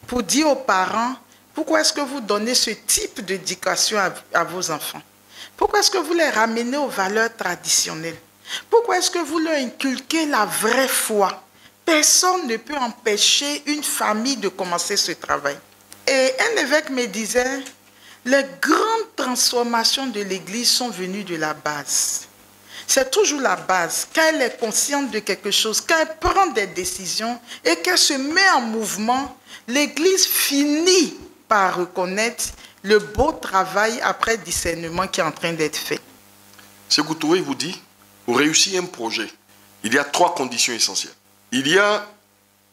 pour dire aux parents, pourquoi est-ce que vous donnez ce type d'éducation à vos enfants? Pourquoi est-ce que vous les ramenez aux valeurs traditionnelles? Pourquoi est-ce que vous leur inculquez la vraie foi? Personne ne peut empêcher une famille de commencer ce travail. Et un évêque me disait, les grandes transformations de l'Église sont venues de la base. C'est toujours la base. Quand elle est consciente de quelque chose, quand elle prend des décisions et qu'elle se met en mouvement, l'Église finit par reconnaître le beau travail après discernement qui est en train d'être fait. Sékou Touré vous dit, pour réussir un projet, il y a 3 conditions essentielles. Il y a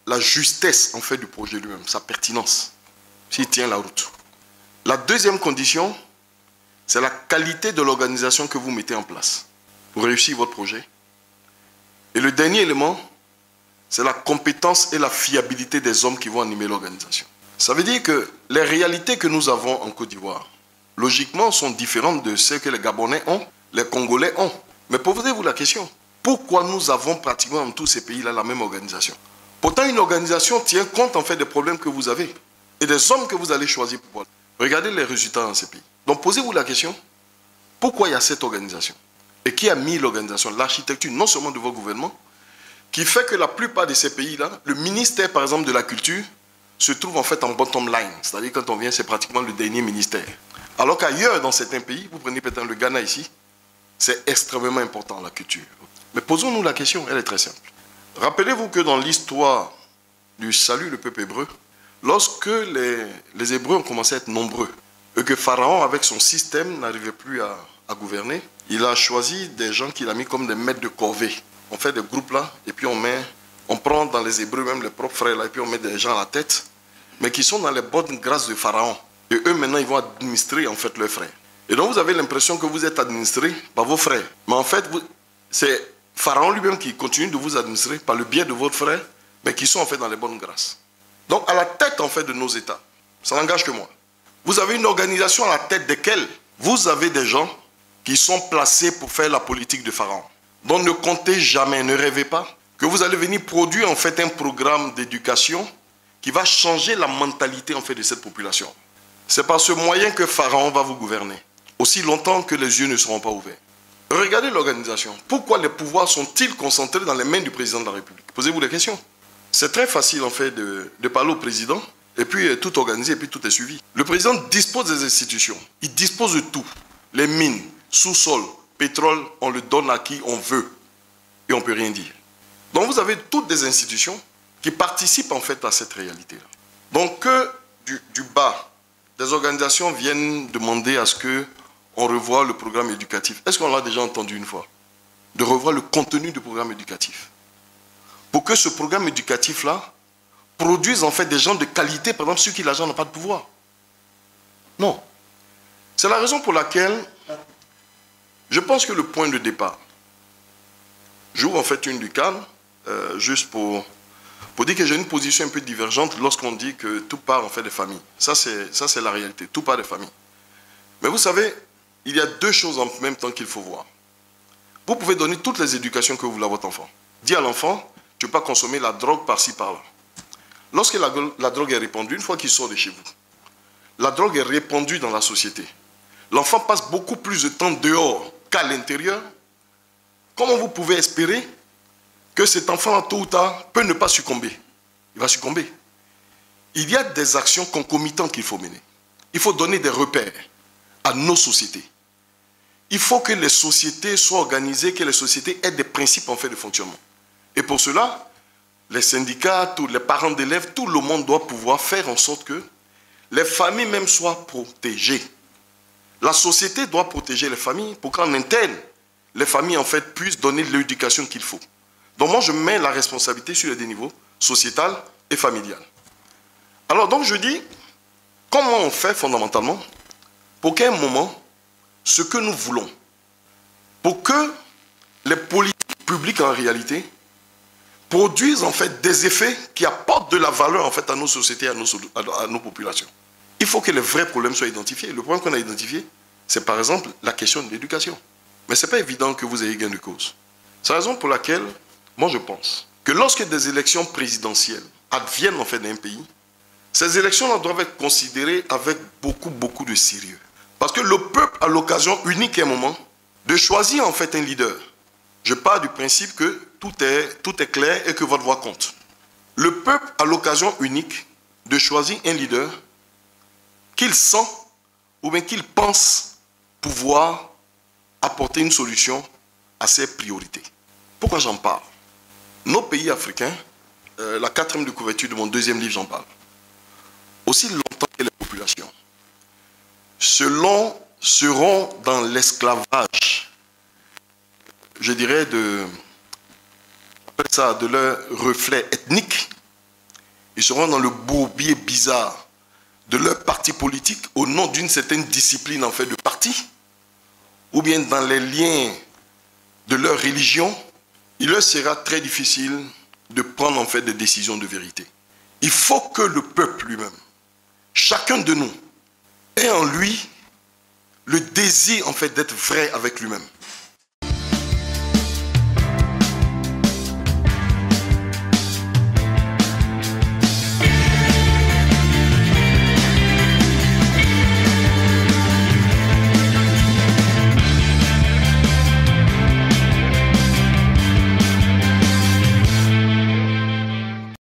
la justesse en fait du projet lui-même, sa pertinence, s'il tient la route. La deuxième condition, c'est la qualité de l'organisation que vous mettez en place pour réussir votre projet. Et le dernier élément, c'est la compétence et la fiabilité des hommes qui vont animer l'organisation. Ça veut dire que les réalités que nous avons en Côte d'Ivoire, logiquement, sont différentes de celles que les Gabonais ont, les Congolais ont. Mais posez-vous la question, pourquoi nous avons pratiquement dans tous ces pays-là la même organisation? Pourtant, une organisation tient compte en fait des problèmes que vous avez et des hommes que vous allez choisir pour voir. Regardez les résultats dans ces pays. Donc posez-vous la question, pourquoi il y a cette organisation? Et qui a mis l'organisation, l'architecture, non seulement de vos gouvernements, qui fait que la plupart de ces pays-là, le ministère par exemple de la culture, se trouve en fait en bottom line. C'est-à-dire quand on vient, c'est pratiquement le dernier ministère. Alors qu'ailleurs, dans certains pays, vous prenez peut-être le Ghana ici, c'est extrêmement important la culture. Mais posons-nous la question, elle est très simple. Rappelez-vous que dans l'histoire du salut du peuple hébreu, lorsque les Hébreux ont commencé à être nombreux, et que Pharaon, avec son système, n'arrivait plus à gouverner, il a choisi des gens qu'il a mis comme des maîtres de corvée. On fait des groupes là, et puis on prend dans les Hébreux, même les propres frères là, et puis on met des gens à la tête, mais qui sont dans les bonnes grâces de Pharaon. Et eux, maintenant, ils vont administrer en fait leurs frères. Et donc, vous avez l'impression que vous êtes administré par vos frères. Mais en fait, c'est Pharaon lui-même qui continue de vous administrer par le biais de votre frère, mais qui sont en fait dans les bonnes grâces. Donc, à la tête en fait de nos États, ça n'engage que moi. Vous avez une organisation à la tête desquelles vous avez des gens qui sont placés pour faire la politique de Pharaon. Donc, ne comptez jamais, ne rêvez pas que vous allez venir produire en fait un programme d'éducation qui va changer la mentalité en fait de cette population. C'est par ce moyen que Pharaon va vous gouverner, aussi longtemps que les yeux ne seront pas ouverts. Regardez l'organisation. Pourquoi les pouvoirs sont-ils concentrés dans les mains du président de la République? Posez-vous des questions. C'est très facile en fait de parler au président, et puis tout organiser, et puis tout est suivi. Le président dispose des institutions, il dispose de tout. Les mines, sous-sol, pétrole, on le donne à qui on veut, et on ne peut rien dire. Donc vous avez toutes des institutions qui participent en fait à cette réalité-là. Donc que du bas, des organisations viennent demander à ce qu'on revoie le programme éducatif. Est-ce qu'on l'a déjà entendu une fois? De revoir le contenu du programme éducatif. Pour que ce programme éducatif-là produise en fait des gens de qualité, par exemple ceux qui l'argent n'a pas de pouvoir. Non. C'est la raison pour laquelle je pense que le point de départ, j'ouvre en fait une lucane, juste pour dire que j'ai une position un peu divergente lorsqu'on dit que tout part en fait des familles. Ça c'est la réalité, tout part des familles. Mais vous savez, il y a deux choses en même temps qu'il faut voir. Vous pouvez donner toutes les éducations que vous voulez à votre enfant. Dis à l'enfant, tu ne peux pas consommer la drogue par-ci par-là. Lorsque la drogue est répandue, une fois qu'il sort de chez vous, la drogue est répandue dans la société. L'enfant passe beaucoup plus de temps dehors qu'à l'intérieur. Comment vous pouvez espérer que cet enfant, tôt ou tard, peut ne pas succomber? Il va succomber. Il y a des actions concomitantes qu'il faut mener. Il faut donner des repères à nos sociétés. Il faut que les sociétés soient organisées, que les sociétés aient des principes en fait de fonctionnement. Et pour cela, les syndicats, tous les parents d'élèves, tout le monde doit pouvoir faire en sorte que les familles même soient protégées. La société doit protéger les familles pour qu'en interne, les familles en fait puissent donner l'éducation qu'il faut. Donc moi je mets la responsabilité sur les deux niveaux, sociétal et familial. Alors donc je dis, comment on fait fondamentalement pour qu'à un moment, ce que nous voulons, pour que les politiques publiques en réalité produisent en fait des effets qui apportent de la valeur en fait à nos sociétés, à nos populations. Il faut que les vrais problèmes soient identifiés. Le problème qu'on a identifié, c'est par exemple la question de l'éducation. Mais ce n'est pas évident que vous ayez gain de cause. C'est la raison pour laquelle, moi je pense, que lorsque des élections présidentielles adviennent en fait dans un pays, ces élections-là doivent être considérées avec beaucoup de sérieux. Parce que le peuple a l'occasion unique à un moment de choisir en fait un leader. Je pars du principe que tout est clair et que votre voix compte. Le peuple a l'occasion unique de choisir un leader qu'il sent ou bien qu'il pense pouvoir apporter une solution à ses priorités. Pourquoi j'en parle? Nos pays africains, la 4e de couverture de mon 2e livre, j'en parle. Aussi longtemps que les populations seront dans l'esclavage, je dirais, de leur reflet ethnique, ils seront dans le bourbier bizarre de leur parti politique au nom d'une certaine discipline en fait de parti, ou bien dans les liens de leur religion, il leur sera très difficile de prendre en fait des décisions de vérité. Il faut que le peuple lui-même, chacun de nous, ait en lui le désir en fait d'être vrai avec lui-même.